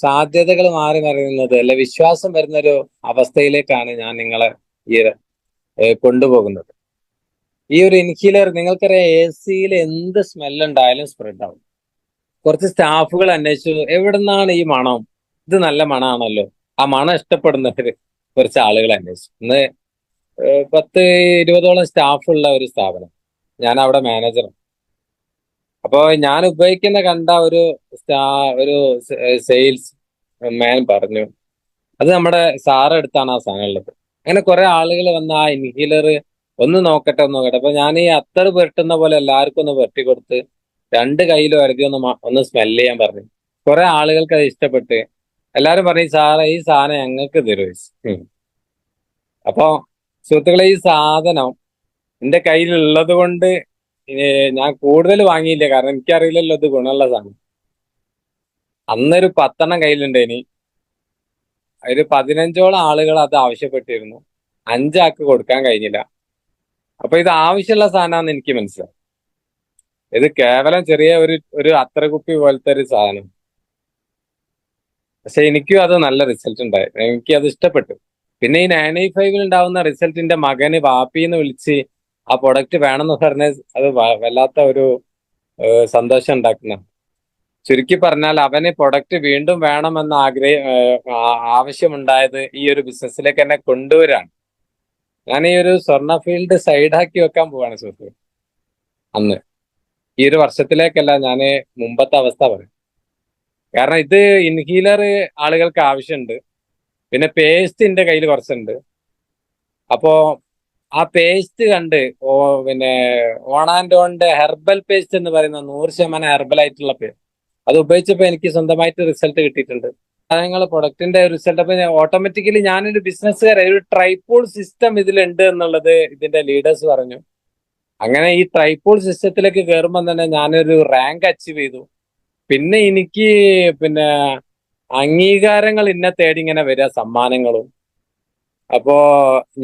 സാധ്യതകൾ മാറി മറിയുന്നത്, അല്ലെ വിശ്വാസം വരുന്നൊരു അവസ്ഥയിലേക്കാണ് ഞാൻ നിങ്ങളെ ഈ കൊണ്ടുപോകുന്നത്. ഈ ഒരു ഇൻഹീലർ, നിങ്ങൾക്കറിയാം, AC എന്ത് സ്മെല്ലുണ്ടായാലും സ്പ്രെഡ് ആവും. കുറച്ച് സ്റ്റാഫുകൾ അന്വേഷിച്ചു, എവിടുന്നാണ് ഈ മണം, ഇത് നല്ല മണമാണല്ലോ. ആ മണം ഇഷ്ടപ്പെടുന്നവര് കുറച്ച് ആളുകൾ അന്വേഷിച്ചു. ഇന്ന് 10-20ഓളം സ്റ്റാഫുള്ള ഒരു സ്ഥാപനം. ഞാൻ അവിടെ മാനേജർ. അപ്പൊ ഞാൻ ഉപയോഗിക്കുന്ന കണ്ട ഒരു സെയിൽസ് മാൻ പറഞ്ഞു, അത് നമ്മുടെ സാറ് അടുത്താണ് ആ സാധനം ഉള്ളത്. അങ്ങനെ കുറെ ആളുകൾ വന്ന് ആ ഇൻഹീലർ ഒന്ന് നോക്കട്ടെ. അപ്പൊ ഞാൻ ഈ അത്തർ പുരട്ടുന്ന പോലെ എല്ലാവർക്കും ഒന്ന് പുരട്ടി കൊടുത്ത് 2 കയ്യിലും അരുതി ഒന്ന് സ്മെല് ചെയ്യാൻ പറഞ്ഞു. കുറെ ആളുകൾക്ക് അത് ഇഷ്ടപ്പെട്ട്. എല്ലാരും പറഞ്ഞു, സാറേ ഈ സാധനം ഞങ്ങൾക്ക് തരുമോ? അപ്പൊ സുഹൃത്തുക്കളെ, ഈ സാധനം എന്റെ കയ്യിലുള്ളത് കൊണ്ട് ഞാൻ കൂടുതൽ വാങ്ങിയില്ല. കാരണം എനിക്കറിയില്ലല്ലോ ഇത് ഗുണമുള്ള സാധനം. അന്നൊരു 10 കയ്യിലുണ്ടേനി. ഒരു 15ഓളം ആളുകൾ അത് ആവശ്യപ്പെട്ടിരുന്നു. 5 ആൾക്ക് കൊടുക്കാൻ കഴിഞ്ഞില്ല. അപ്പൊ ഇത് ആവശ്യമുള്ള സാധനമാണെന്ന് എനിക്ക് മനസ്സിലായി. ഇത് കേവലം ചെറിയ ഒരു അത്ര കുപ്പി പോലത്തെ ഒരു സാധനം. പക്ഷെ എനിക്കും അത് നല്ല റിസൾട്ട് ഉണ്ടായി. എനിക്ക് അത് ഇഷ്ടപ്പെട്ടു. പിന്നെ ഈ 95 ഉണ്ടാവുന്ന റിസൾട്ടിന്റെ മകന് വാപ്പിന്ന് വിളിച്ച് ആ പ്രൊഡക്റ്റ് വേണമെന്ന് പറഞ്ഞ അത് വല്ലാത്ത ഒരു സന്തോഷം ഉണ്ടാക്കുന്ന. ചുരുക്കി പറഞ്ഞാൽ അവന് പ്രൊഡക്റ്റ് വീണ്ടും വേണമെന്ന ആവശ്യമുണ്ടായത് ഈ ഒരു ബിസിനസ്സിലേക്ക് എന്നെ കൊണ്ടുവരാണ്. ഞാൻ ഈ ഒരു സ്വർണ്ണ ഫീൽഡ് സൈഡാക്കി വെക്കാൻ പോവാണ് സുഹൃത്ത്. അന്ന് ഈ ഒരു വർഷത്തിലേക്കല്ല, ഞാൻ മുമ്പത്തെ അവസ്ഥ പറയും. കാരണം ഇത് ഇൻഹീലർ ആളുകൾക്ക് ആവശ്യമുണ്ട്. പിന്നെ പേസ്റ്റ് എന്റെ കയ്യിൽ കുറച്ചുണ്ട്. അപ്പോ ആ പേസ്റ്റ് കണ്ട് പിന്നെ ഓണാൻഡോന്റെ ഹെർബൽ പേസ്റ്റ് എന്ന് പറയുന്ന 100% ഹെർബൽ ആയിട്ടുള്ള പേസ്റ്റ്, അത് ഉപയോഗിച്ചപ്പോ എനിക്ക് സ്വന്തമായിട്ട് റിസൾട്ട് കിട്ടിയിട്ടുണ്ട്. സാധനങ്ങൾ പ്രൊഡക്റ്റിന്റെ റിസൾട്ട് അപ്പൊ ഓട്ടോമാറ്റിക്കലി ഞാനൊരു ബിസിനസ്സുകാരൻ, ഒരു ട്രൈപോൾ സിസ്റ്റം ഇതിലുണ്ട് എന്നുള്ളത് ഇതിന്റെ ലീഡേഴ്സ് പറഞ്ഞു. അങ്ങനെ ഈ ട്രൈപോൾ സിസ്റ്റത്തിലേക്ക് കയറുമ്പോൾ തന്നെ ഞാനൊരു റാങ്ക് അച്ചീവ് ചെയ്തു. പിന്നെ എനിക്ക് പിന്നെ അംഗീകാരങ്ങൾ ഇന്നെ തേടി ഇങ്ങനെ വരിക, സമ്മാനങ്ങളും. അപ്പോ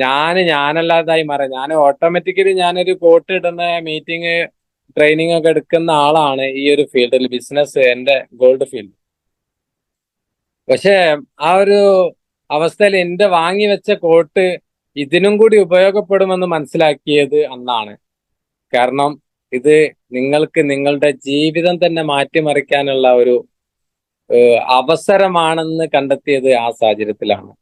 ഞാനല്ലാതായി മാറാം. ഞാൻ ഓട്ടോമാറ്റിക്കലി ഞാനൊരു കോട്ട് ഇടുന്ന മീറ്റിംഗ് ട്രെയിനിങ് ഒക്കെ എടുക്കുന്ന ആളാണ് ഈ ഒരു ഫീൽഡിൽ, ബിസിനസ് എന്റെ ഗോൾഡ് ഫീൽഡ്. പക്ഷെ ആ ഒരു അവസ്ഥയിൽ എന്റെ വാങ്ങി വെച്ച കോട്ട് ഇതിനും കൂടി ഉപയോഗപ്പെടുമെന്ന് മനസ്സിലാക്കിയത് അന്നാണ്. കാരണം ഇത് നിങ്ങൾക്ക് നിങ്ങളുടെ ജീവിതം തന്നെ മാറ്റിമറിക്കാനുള്ള ഒരു അവസരമാണെന്ന് കണ്ടെത്തിയത് ആ സാഹചര്യത്തിലാണ്.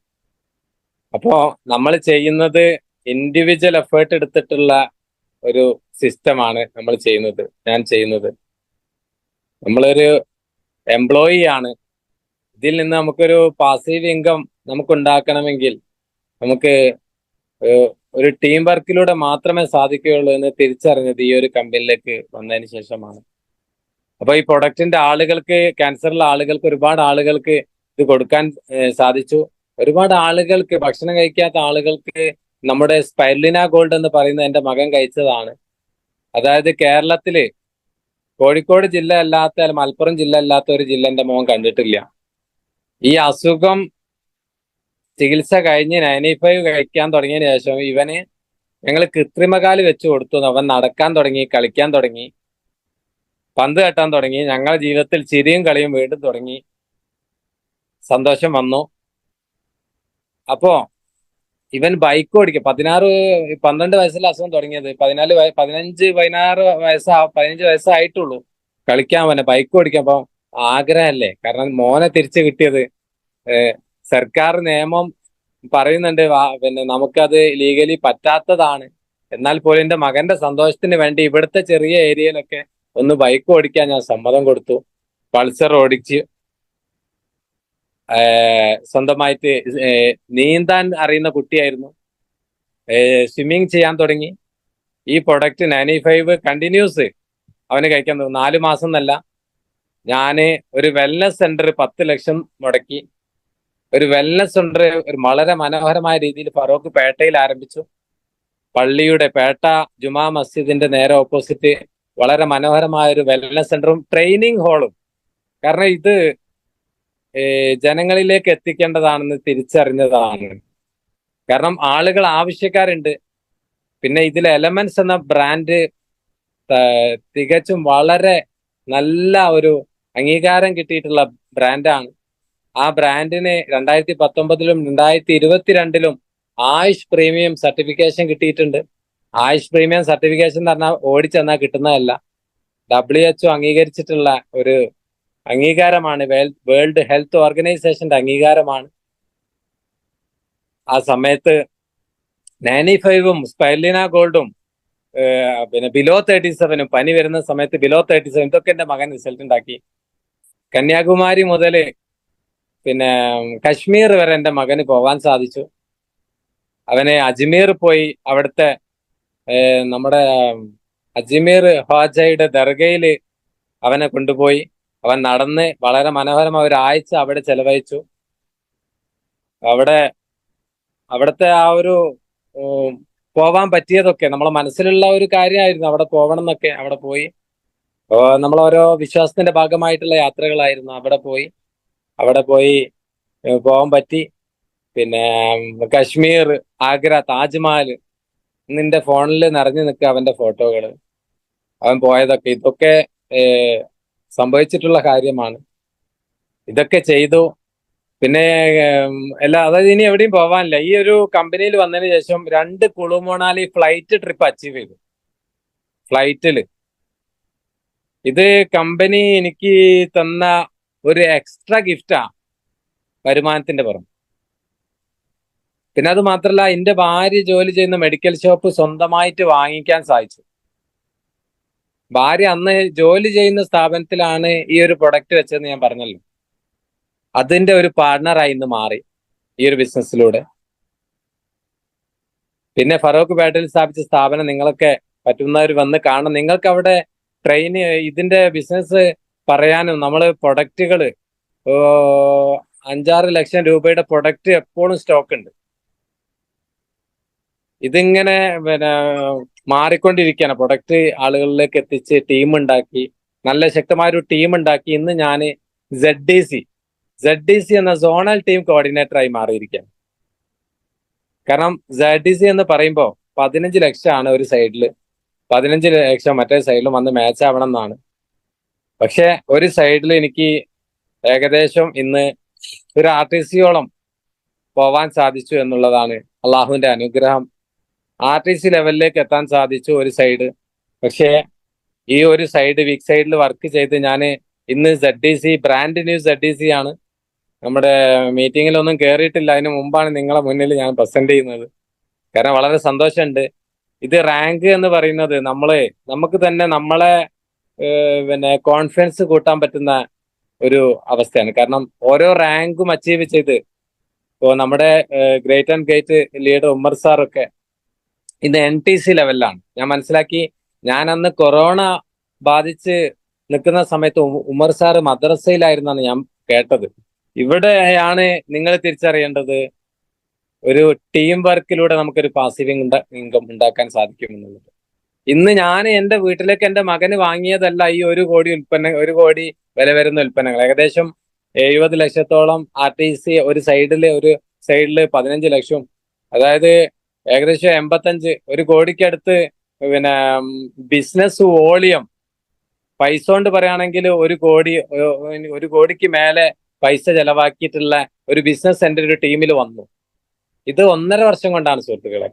അപ്പോ നമ്മൾ ചെയ്യുന്നത് ഇൻഡിവിജ്വൽ എഫേർട്ട് എടുത്തിട്ടുള്ള ഒരു സിസ്റ്റമാണ് നമ്മൾ ചെയ്യുന്നത്. ഞാൻ ചെയ്യുന്നത്, നമ്മളൊരു എംപ്ലോയി ആണ്. ഇതിൽ നിന്ന് നമുക്കൊരു പാസീവ് ഇൻകം നമുക്ക് ഉണ്ടാക്കണമെങ്കിൽ നമുക്ക് ഒരു ടീം വർക്കിലൂടെ മാത്രമേ സാധിക്കുകയുള്ളൂ എന്ന് തിരിച്ചറിഞ്ഞത് ഈ ഒരു കമ്പനിയിലേക്ക് വന്നതിന് ശേഷമാണ്. അപ്പൊ ഈ പ്രൊഡക്റ്റിന്റെ ആളുകൾക്ക്, ക്യാൻസറുള്ള ആളുകൾക്ക്, ഒരുപാട് ആളുകൾക്ക് ഇത് കൊടുക്കാൻ സാധിച്ചു. ഒരുപാട് ആളുകൾക്ക്, ഭക്ഷണം കഴിക്കാത്ത ആളുകൾക്ക് നമ്മുടെ സ്പൈർലിന ഗോൾഡ് എന്ന് പറയുന്ന എന്റെ മകൻ കഴിച്ചതാണ്. അതായത് കേരളത്തില് കോഴിക്കോട് ജില്ല അല്ലാത്ത, മലപ്പുറം ജില്ല അല്ലാത്ത ഒരു ജില്ല എന്റെ മോൻ കണ്ടിട്ടില്ല. ഈ അസുഖം ചികിത്സ കഴിഞ്ഞ് 95 കഴിക്കാൻ തുടങ്ങിയതിന് ശേഷം ഇവന് ഞങ്ങൾ കൃത്രിമകാല് വെച്ച് കൊടുത്തു. അവൻ നടക്കാൻ തുടങ്ങി, കളിക്കാൻ തുടങ്ങി, പന്ത് തട്ടാൻ തുടങ്ങി. ഞങ്ങളുടെ ജീവിതത്തിൽ ചിരിയും കളിയും വീണ്ടും തുടങ്ങി, സന്തോഷം വന്നു. അപ്പോ ഇവൻ ബൈക്ക് ഓടിക്കുക, 12 വയസ്സിൽ അസുഖം തുടങ്ങിയത്, 15 വയസ്സായിട്ടുള്ളൂ. കളിക്കാൻ അവനെ ബൈക്ക് ഓടിക്കാൻ. അപ്പൊ ആഗ്രഹമല്ലേ, കാരണം മോനെ തിരിച്ചു കിട്ടിയത്. സർക്കാർ നിയമം പറയുന്നുണ്ട് പിന്നെ നമുക്കത് ലീഗലി പറ്റാത്തതാണ്. എന്നാൽ പോലും എന്റെ മകന്റെ സന്തോഷത്തിന് വേണ്ടി ഇവിടുത്തെ ചെറിയ ഏരിയയിലൊക്കെ ഒന്ന് ബൈക്ക് ഓടിക്കാൻ ഞാൻ സമ്മതം കൊടുത്തു. പൾസർ ഓടിച്ച് സ്വന്തമായിട്ട് നീന്താൻ അറിയുന്ന കുട്ടിയായിരുന്നു. സ്വിമ്മിങ് ചെയ്യാൻ തുടങ്ങി. ഈ പ്രൊഡക്റ്റ് 95 കണ്ടിന്യൂസ് അവന് കഴിക്കാൻ തോന്നുന്നു. 4 മാസം എന്നല്ല, ഞാന് ഒരു വെൽനസ് സെന്റർ 10 ലക്ഷം മുടക്കി ഒരു വെൽനസ് സെന്റർ ഒരു വളരെ മനോഹരമായ രീതിയിൽ ഫറോക്ക് പേട്ടയിൽ ആരംഭിച്ചു. പള്ളിയുടെ പേട്ട ജുമാ മസ്ജിദിന്റെ നേരെ ഓപ്പോസിറ്റ് വളരെ മനോഹരമായ ഒരു വെൽനസ് സെന്ററും ട്രെയിനിങ് ഹാളും. കാരണം ഇത് ജനങ്ങളിലേക്ക് എത്തിക്കേണ്ടതാണെന്ന് തിരിച്ചറിഞ്ഞതാണ്. കാരണം ആളുകൾ ആവശ്യക്കാരുണ്ട്. പിന്നെ ഇതിൽ എലമെന്റ്സ് എന്ന ബ്രാൻഡ് തികച്ചും വളരെ നല്ല ഒരു അംഗീകാരം കിട്ടിയിട്ടുള്ള ബ്രാൻഡാണ്. ആ ബ്രാൻഡിന് 2019-ലും 2022-ലും ആയുഷ് പ്രീമിയം സർട്ടിഫിക്കേഷൻ കിട്ടിയിട്ടുണ്ട്. ആയുഷ് പ്രീമിയം സർട്ടിഫിക്കേഷൻ എന്ന് പറഞ്ഞാൽ ഓടിച്ചെന്നാൽ കിട്ടുന്നതല്ല, WHO അംഗീകരിച്ചിട്ടുള്ള ഒരു അംഗീകാരമാണ്. വേൾഡ് ഹെൽത്ത് ഓർഗനൈസേഷന്റെ അംഗീകാരമാണ്. ആ സമയത്ത് 95-ഉം സ്പൈർലിന ഗോൾഡും പിന്നെ ബിലോ 37-ഉം, പനി വരുന്ന സമയത്ത് ബിലോ 37, ഇതൊക്കെ എന്റെ മകൻ റിസൾട്ട് ഉണ്ടാക്കി. കന്യാകുമാരി മുതല് പിന്നെ കശ്മീർ വരെ എന്റെ മകന് പോവാൻ സാധിച്ചു. അവനെ അജ്മീർ പോയി, അവിടുത്തെ നമ്മുടെ അജ്മീർ ഹാജയുടെ ദർഗയില് അവനെ കൊണ്ടുപോയി. അവൻ നടന്ന് വളരെ മനോഹരമായ ഒരാഴ്ച അവിടെ ചെലവഴിച്ചു. അവിടുത്തെ ആ ഒരു പോവാൻ പറ്റിയതൊക്കെ നമ്മളെ മനസ്സിലുള്ള ഒരു കാര്യമായിരുന്നു. അവിടെ പോകണം എന്നൊക്കെ. അവിടെ പോയി നമ്മളോരോ വിശ്വാസത്തിന്റെ ഭാഗമായിട്ടുള്ള യാത്രകളായിരുന്നു. അവിടെ പോയി പോകാൻ പറ്റി. പിന്നെ കശ്മീർ, ആഗ്ര, താജ്മഹൽ നിന്റെ ഫോണിൽ നിറഞ്ഞു നിൽക്കുക അവന്റെ ഫോട്ടോകള്. അവൻ പോയതൊക്കെ, ഇതൊക്കെ സംഭവിച്ചിട്ടുള്ള കാര്യമാണ്. ഇതൊക്കെ ചെയ്തു. പിന്നെ അതായത് ഇനി എവിടെയും പോവാനില്ല. ഈ ഒരു കമ്പനിയിൽ വന്നതിന് ശേഷം 2 Kullu Manali flight trip achieve ചെയ്തു, ഫ്ലൈറ്റില്. ഇത് കമ്പനി എനിക്ക് തന്ന ഒരു എക്സ്ട്രാ ഗിഫ്റ്റാ, വരുമാനത്തിന്റെ പുറം. പിന്നെ അത് മാത്രല്ല, എന്റെ ഭാര്യ ജോലി ചെയ്യുന്ന മെഡിക്കൽ ഷോപ്പ് സ്വന്തമായിട്ട് വാങ്ങിക്കാൻ സാധിച്ചു. ഭാര്യ അന്ന് ജോലി ചെയ്യുന്ന സ്ഥാപനത്തിലാണ് ഈ ഒരു പ്രൊഡക്റ്റ് വെച്ചതെന്ന് ഞാൻ പറഞ്ഞല്ലോ. അതിന്റെ ഒരു പാർട്ണറായി ഇന്ന് മാറി ഈ ഒരു ബിസിനസ്സിലൂടെ. പിന്നെ ഫറോക്ക് പേട്ടയിൽ സ്ഥാപിച്ച സ്ഥാപനം നിങ്ങളൊക്കെ പറ്റുന്നവർ വന്ന് കാണണം. നിങ്ങൾക്ക് അവിടെ ഇതിന്റെ ബിസിനസ് പറയാനും, നമ്മൾ പ്രൊഡക്റ്റുകൾ 5-6 ലക്ഷം രൂപയുടെ പ്രൊഡക്റ്റ് എപ്പോഴും സ്റ്റോക്ക് ഉണ്ട്. ഇതിങ്ങനെ പിന്നെ മാറിക്കൊണ്ടിരിക്കുകയാണ്. പ്രൊഡക്റ്റ് ആളുകളിലേക്ക് എത്തിച്ച് ടീം ഉണ്ടാക്കി, നല്ല ശക്തമായ ഒരു ടീം ഉണ്ടാക്കി. ഇന്ന് ഞാൻ ZDC എന്ന സോണൽ ടീം കോർഡിനേറ്ററായി മാറിയിരിക്കുകയാണ്. കാരണം ZDC എന്ന് പറയുമ്പോൾ 15 ലക്ഷമാണ് ഒരു സൈഡിൽ, 15 ലക്ഷം മറ്റേ സൈഡിലും വന്ന് മാച്ച് ആവണം എന്നാണ്. പക്ഷെ ഒരു സൈഡിൽ എനിക്ക് ഏകദേശം ഇന്ന് ഒരു RTCയോളം പോവാൻ സാധിച്ചു എന്നുള്ളതാണ് അള്ളാഹുവിന്റെ അനുഗ്രഹം. RTC ലെവലിലേക്ക് എത്താൻ സാധിച്ചു ഒരു സൈഡ്. പക്ഷേ ഈ ഒരു സൈഡ് വീക്ക് സൈഡിൽ വർക്ക് ചെയ്ത് ഞാൻ ഇന്ന് ZDC ബ്രാൻഡ് ന്യൂ ZDC ആണ്. നമ്മുടെ മീറ്റിങ്ങിലൊന്നും കയറിയിട്ടില്ല, അതിന് മുമ്പാണ് നിങ്ങളെ മുന്നിൽ ഞാൻ പ്രസന്റ് ചെയ്യുന്നത്. കാരണം വളരെ സന്തോഷമുണ്ട്. ഇത് റാങ്ക് എന്ന് പറയുന്നത് നമുക്ക് തന്നെ നമ്മളെ പിന്നെ കോൺഫിഡൻസ് കൂട്ടാൻ പറ്റുന്ന ഒരു അവസ്ഥയാണ്. കാരണം ഓരോ റാങ്കും അച്ചീവ് ചെയ്ത് ഇപ്പോൾ നമ്മുടെ great and great leader Ummer സാറൊക്കെ ഇന്ന് NTC ലെവലിലാണ്. ഞാൻ മനസ്സിലാക്കി, ഞാൻ അന്ന് കൊറോണ ബാധിച്ച് നിൽക്കുന്ന സമയത്ത് ഉമർ സാറ് മദ്രസയിലായിരുന്നാണ് ഞാൻ കേട്ടത്. ഇവിടെയാണ് നിങ്ങൾ തിരിച്ചറിയേണ്ടത് ഒരു ടീം വർക്കിലൂടെ നമുക്കൊരു പാസീവ് ഇൻകം ഉണ്ടാക്കാൻ സാധിക്കും എന്നുള്ളത്. ഇന്ന് ഞാൻ എൻ്റെ വീട്ടിലേക്ക് എൻ്റെ മകന് വാങ്ങിയതല്ല ഈ 1 കോടി വില വരുന്ന ഉൽപ്പന്നങ്ങൾ. ഏകദേശം 70 ലക്ഷത്തോളം RTC ഒരു സൈഡില് 15 ലക്ഷം, അതായത് ഏകദേശം 85, 1 കോടിക്കടുത്ത് പിന്നെ ബിസിനസ് വോളിയം പൈസ കൊണ്ട് പറയുകയാണെങ്കിൽ 1 കോടിക്ക് മേലെ പൈസ ചെലവാക്കിയിട്ടുള്ള ഒരു ബിസിനസ് എൻ്റെ ഒരു ടീമിൽ വന്നു. ഇത് 1.5 വർഷം കൊണ്ടാണ് സുഹൃത്തുക്കളെ.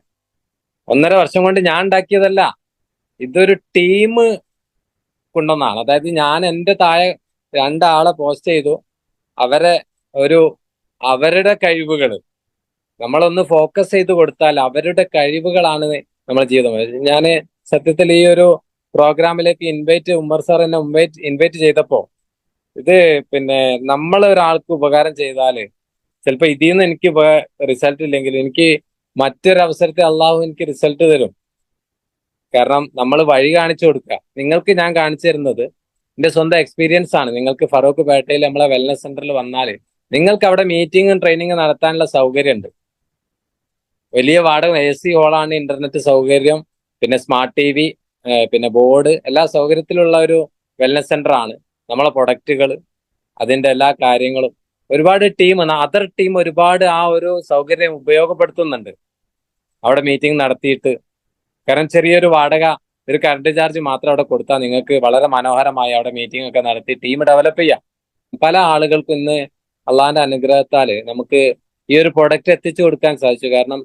1.5 വർഷം കൊണ്ട് ഞാൻ ഉണ്ടാക്കിയതല്ല, ഇതൊരു ടീം കൊണ്ടുവന്നാണ്. അതായത് ഞാൻ എൻ്റെ താഴെ 2 ആളെ പോസ്റ്റ് ചെയ്തു. അവരുടെ കഴിവുകൾ നമ്മളൊന്ന് ഫോക്കസ് ചെയ്ത് കൊടുത്താൽ അവരുടെ കഴിവുകളാണ് നമ്മുടെ ജീവിതം. ഞാൻ സത്യത്തിൽ ഈ ഒരു പ്രോഗ്രാമിലേക്ക് ഉമ്മർ സാർ എന്നെ ഇൻവൈറ്റ് ചെയ്തപ്പോൾ ഇത് പിന്നെ നമ്മൾ ഒരാൾക്ക് ഉപകാരം ചെയ്താൽ ചിലപ്പോൾ ഇതിൽ നിന്ന് എനിക്ക് റിസൾട്ട് ഇല്ലെങ്കിൽ എനിക്ക് മറ്റൊരു അവസരത്തിൽ അള്ളാഹു എനിക്ക് റിസൾട്ട് തരും. കാരണം നമ്മൾ വഴി കാണിച്ചു കൊടുക്കുക. നിങ്ങൾക്ക് ഞാൻ കാണിച്ചു തരുന്നത് എൻ്റെ സ്വന്തം എക്സ്പീരിയൻസ് ആണ്. നിങ്ങൾക്ക് ഫറൂഖ് പേട്ടയിൽ നമ്മളെ വെൽനസ് സെന്ററിൽ വന്നാൽ നിങ്ങൾക്ക് അവിടെ മീറ്റിങ്ങും ട്രെയിനിങ്ങും നടത്താനുള്ള സൗകര്യമുണ്ട്. വലിയ വാടക, AC ഹോളാണ്, ഇന്റർനെറ്റ് സൗകര്യം, പിന്നെ സ്മാർട്ട് TV, പിന്നെ ബോർഡ്, എല്ലാ സൗകര്യത്തിലുള്ള ഒരു വെൽനസ് സെന്റർ ആണ്. നമ്മളെ പ്രൊഡക്റ്റുകൾ, അതിന്റെ എല്ലാ കാര്യങ്ങളും ഒരുപാട് അതർ ടീം ഒരുപാട് ആ ഒരു സൗകര്യം ഉപയോഗപ്പെടുത്തുന്നുണ്ട് അവിടെ മീറ്റിംഗ് നടത്തിയിട്ട്. കാരണം ചെറിയൊരു വാടക, ഒരു കറണ്ട് ചാർജ് മാത്രം അവിടെ കൊടുത്താൽ നിങ്ങൾക്ക് വളരെ മനോഹരമായി അവിടെ മീറ്റിംഗ് ഒക്കെ നടത്തി ടീം ഡെവലപ്പ് ചെയ്യാം. പല ആളുകൾക്കും ഇന്ന് അള്ളാഹിന്റെ അനുഗ്രഹത്താൽ നമുക്ക് ഈ ഒരു പ്രൊഡക്റ്റ് എത്തിച്ചു കൊടുക്കാൻ സാധിച്ചു. കാരണം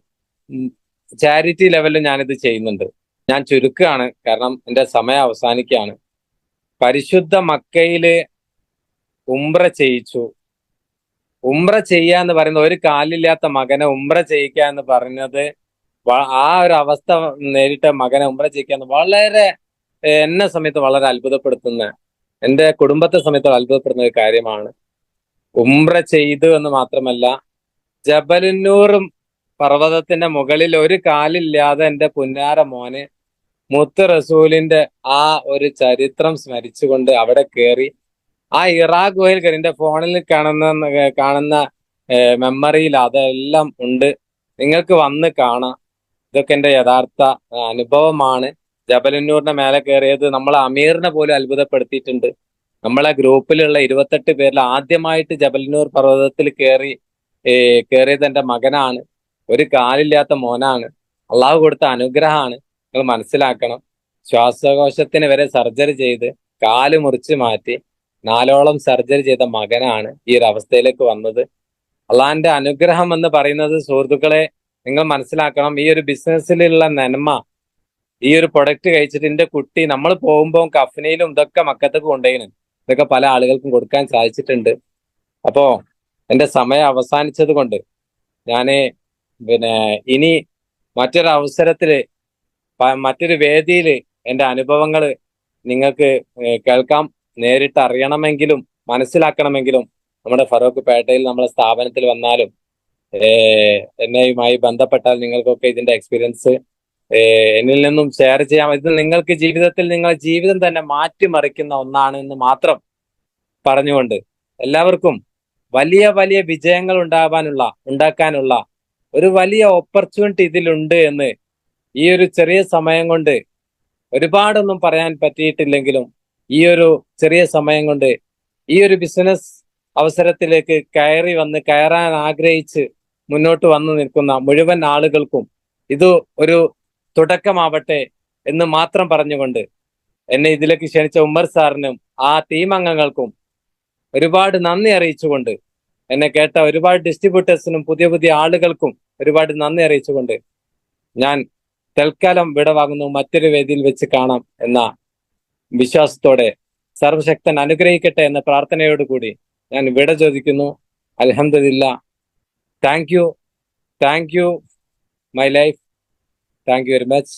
ചാരിറ്റി ലെവലിൽ ഞാനിത് ചെയ്യുന്നുണ്ട്. ഞാൻ ചുരുക്കുകയാണ്, കാരണം എൻ്റെ സമയം അവസാനിക്കുകയാണ്. പരിശുദ്ധ മക്കയില് ഉംറ ചെയ്യിച്ചു. ഉംറ ചെയ്യുക എന്ന് പറയുന്നത്, ഒരു കാലില്ലാത്ത മകനെ ഉംറ ചെയ്യിക്കുക എന്ന് പറയുന്നത്, ആ ഒരു അവസ്ഥ നേരിട്ട മകനെ ഉംറ ചെയ്യിക്കുക വളരെ എന്നെ സമയത്ത് വളരെ അത്ഭുതപ്പെടുത്തുന്ന, എൻ്റെ കുടുംബത്തെ സമയത്ത് അത്ഭുതപ്പെടുന്ന ഒരു കാര്യമാണ്. ഉംറ ചെയ്തു എന്ന് മാത്രമല്ല, ജബലുന്നൂറും പർവ്വതത്തിന്റെ മുകളിൽ ഒരു കാലില്ലാതെ എൻ്റെ പുന്നാര മോന് മുത്ത് റസൂലിന്റെ ആ ഒരു ചരിത്രം സ്മരിച്ചുകൊണ്ട് അവിടെ കയറി ആ ഇറാ ഗുഹയിൽ കയറി. എൻ്റെ ഫോണിൽ കാണുന്ന മെമ്മറിയിൽ അതെല്ലാം ഉണ്ട്. നിങ്ങൾക്ക് വന്ന് കാണാം. ഇതൊക്കെ എൻ്റെ യഥാർത്ഥ അനുഭവമാണ്. ജബലുന്നൂറിന്റെ മേലെ കയറിയത് നമ്മളെ അമീറിനെ പോലും അത്ഭുതപ്പെടുത്തിയിട്ടുണ്ട്. നമ്മളെ ഗ്രൂപ്പിലുള്ള 28 പേരിൽ ആദ്യമായിട്ട് ജബലുന്നൂർ പർവ്വതത്തിൽ കയറിയത് എൻ്റെ മകനാണ്. ഒരു കാലില്ലാത്ത മോനാണ്. അള്ളാഹു കൊടുത്ത അനുഗ്രഹമാണ്. നിങ്ങൾ മനസ്സിലാക്കണം. ശ്വാസകോശത്തിന് വരെ സർജറി ചെയ്ത് കാല് മുറിച്ച് മാറ്റി 4ഓളം സർജറി ചെയ്ത മകനാണ് ഈ ഒരു അവസ്ഥയിലേക്ക് വന്നത്. അള്ളാഹിന്റെ അനുഗ്രഹം എന്ന് പറയുന്നത് സുഹൃത്തുക്കളെ നിങ്ങൾ മനസ്സിലാക്കണം. ഈ ഒരു ബിസിനസ്സിലുള്ള നന്മ, ഈ ഒരു പ്രൊഡക്റ്റ് കഴിച്ചിട്ട് എൻ്റെ കുട്ടി, നമ്മൾ പോകുമ്പോൾ കഫ്നയിലും ഇതൊക്കെ മക്കത്തേക്ക് കൊണ്ടുപോയിന്, ഇതൊക്കെ പല ആളുകൾക്കും കൊടുക്കാൻ സാധിച്ചിട്ടുണ്ട്. അപ്പോ എൻ്റെ സമയം അവസാനിച്ചത് കൊണ്ട് ഞാന് പിന്നെ ഇനി മറ്റൊരു അവസരത്തില് മറ്റൊരു വേദിയിൽ എൻ്റെ അനുഭവങ്ങൾ നിങ്ങൾക്ക് കേൾക്കാം. നേരിട്ട് അറിയണമെങ്കിലും മനസ്സിലാക്കണമെങ്കിലും നമ്മുടെ ഫറൂഖ് പേട്ടയിൽ നമ്മളെ സ്ഥാപനത്തിൽ വന്നാലും എന്നെയുമായി ബന്ധപ്പെട്ടാൽ നിങ്ങൾക്കൊക്കെ ഇതിന്റെ എക്സ്പീരിയൻസ് എന്നിൽ നിന്നും ഷെയർ ചെയ്യാം. ഇത് നിങ്ങൾക്ക് ജീവിതത്തിൽ നിങ്ങളുടെ ജീവിതം തന്നെ മാറ്റിമറിക്കുന്ന ഒന്നാണ് എന്ന് മാത്രം പറഞ്ഞുകൊണ്ട് എല്ലാവർക്കും വലിയ വലിയ വിജയങ്ങൾ ഉണ്ടാക്കാനുള്ള ഒരു വലിയ ഓപ്പർച്യൂണിറ്റി ഇതിലുണ്ട് എന്ന് ഈ ഒരു ചെറിയ സമയം കൊണ്ട്, ഒരുപാടൊന്നും പറയാൻ പറ്റിയിട്ടില്ലെങ്കിലും ഈ ഒരു ചെറിയ സമയം കൊണ്ട് ഈ ഒരു ബിസിനസ് അവസരത്തിലേക്ക് കയറാൻ ആഗ്രഹിച്ച് മുന്നോട്ട് വന്നു നിൽക്കുന്ന മുഴുവൻ ആളുകൾക്കും ഇത് ഒരു തുടക്കമാവട്ടെ എന്ന് മാത്രം പറഞ്ഞുകൊണ്ട്, എന്നെ ഇതിലേക്ക് ക്ഷണിച്ച ഉമ്മർ സാറിനും ആ ടീം അംഗങ്ങൾക്കും ഒരുപാട് നന്ദി അറിയിച്ചുകൊണ്ട്, എന്നെ കേട്ട ഒരുപാട് ഡിസ്ട്രിബ്യൂട്ടേഴ്സിനും പുതിയ പുതിയ ആളുകൾക്കും ഒരുപാട് നന്ദി അറിയിച്ചുകൊണ്ട് ഞാൻ തൽക്കാലം വിടവാങ്ങുന്നു. മറ്റൊരു വേദിയിൽ വെച്ച് കാണാം എന്ന വിശ്വാസത്തോടെ സർവശക്തൻ അനുഗ്രഹിക്കട്ടെ എന്ന പ്രാർത്ഥനയോടുകൂടി ഞാൻ വിട ചോദിക്കുന്നു. അൽഹംദുലില്ലാ. Thank you my life. Thank you very much.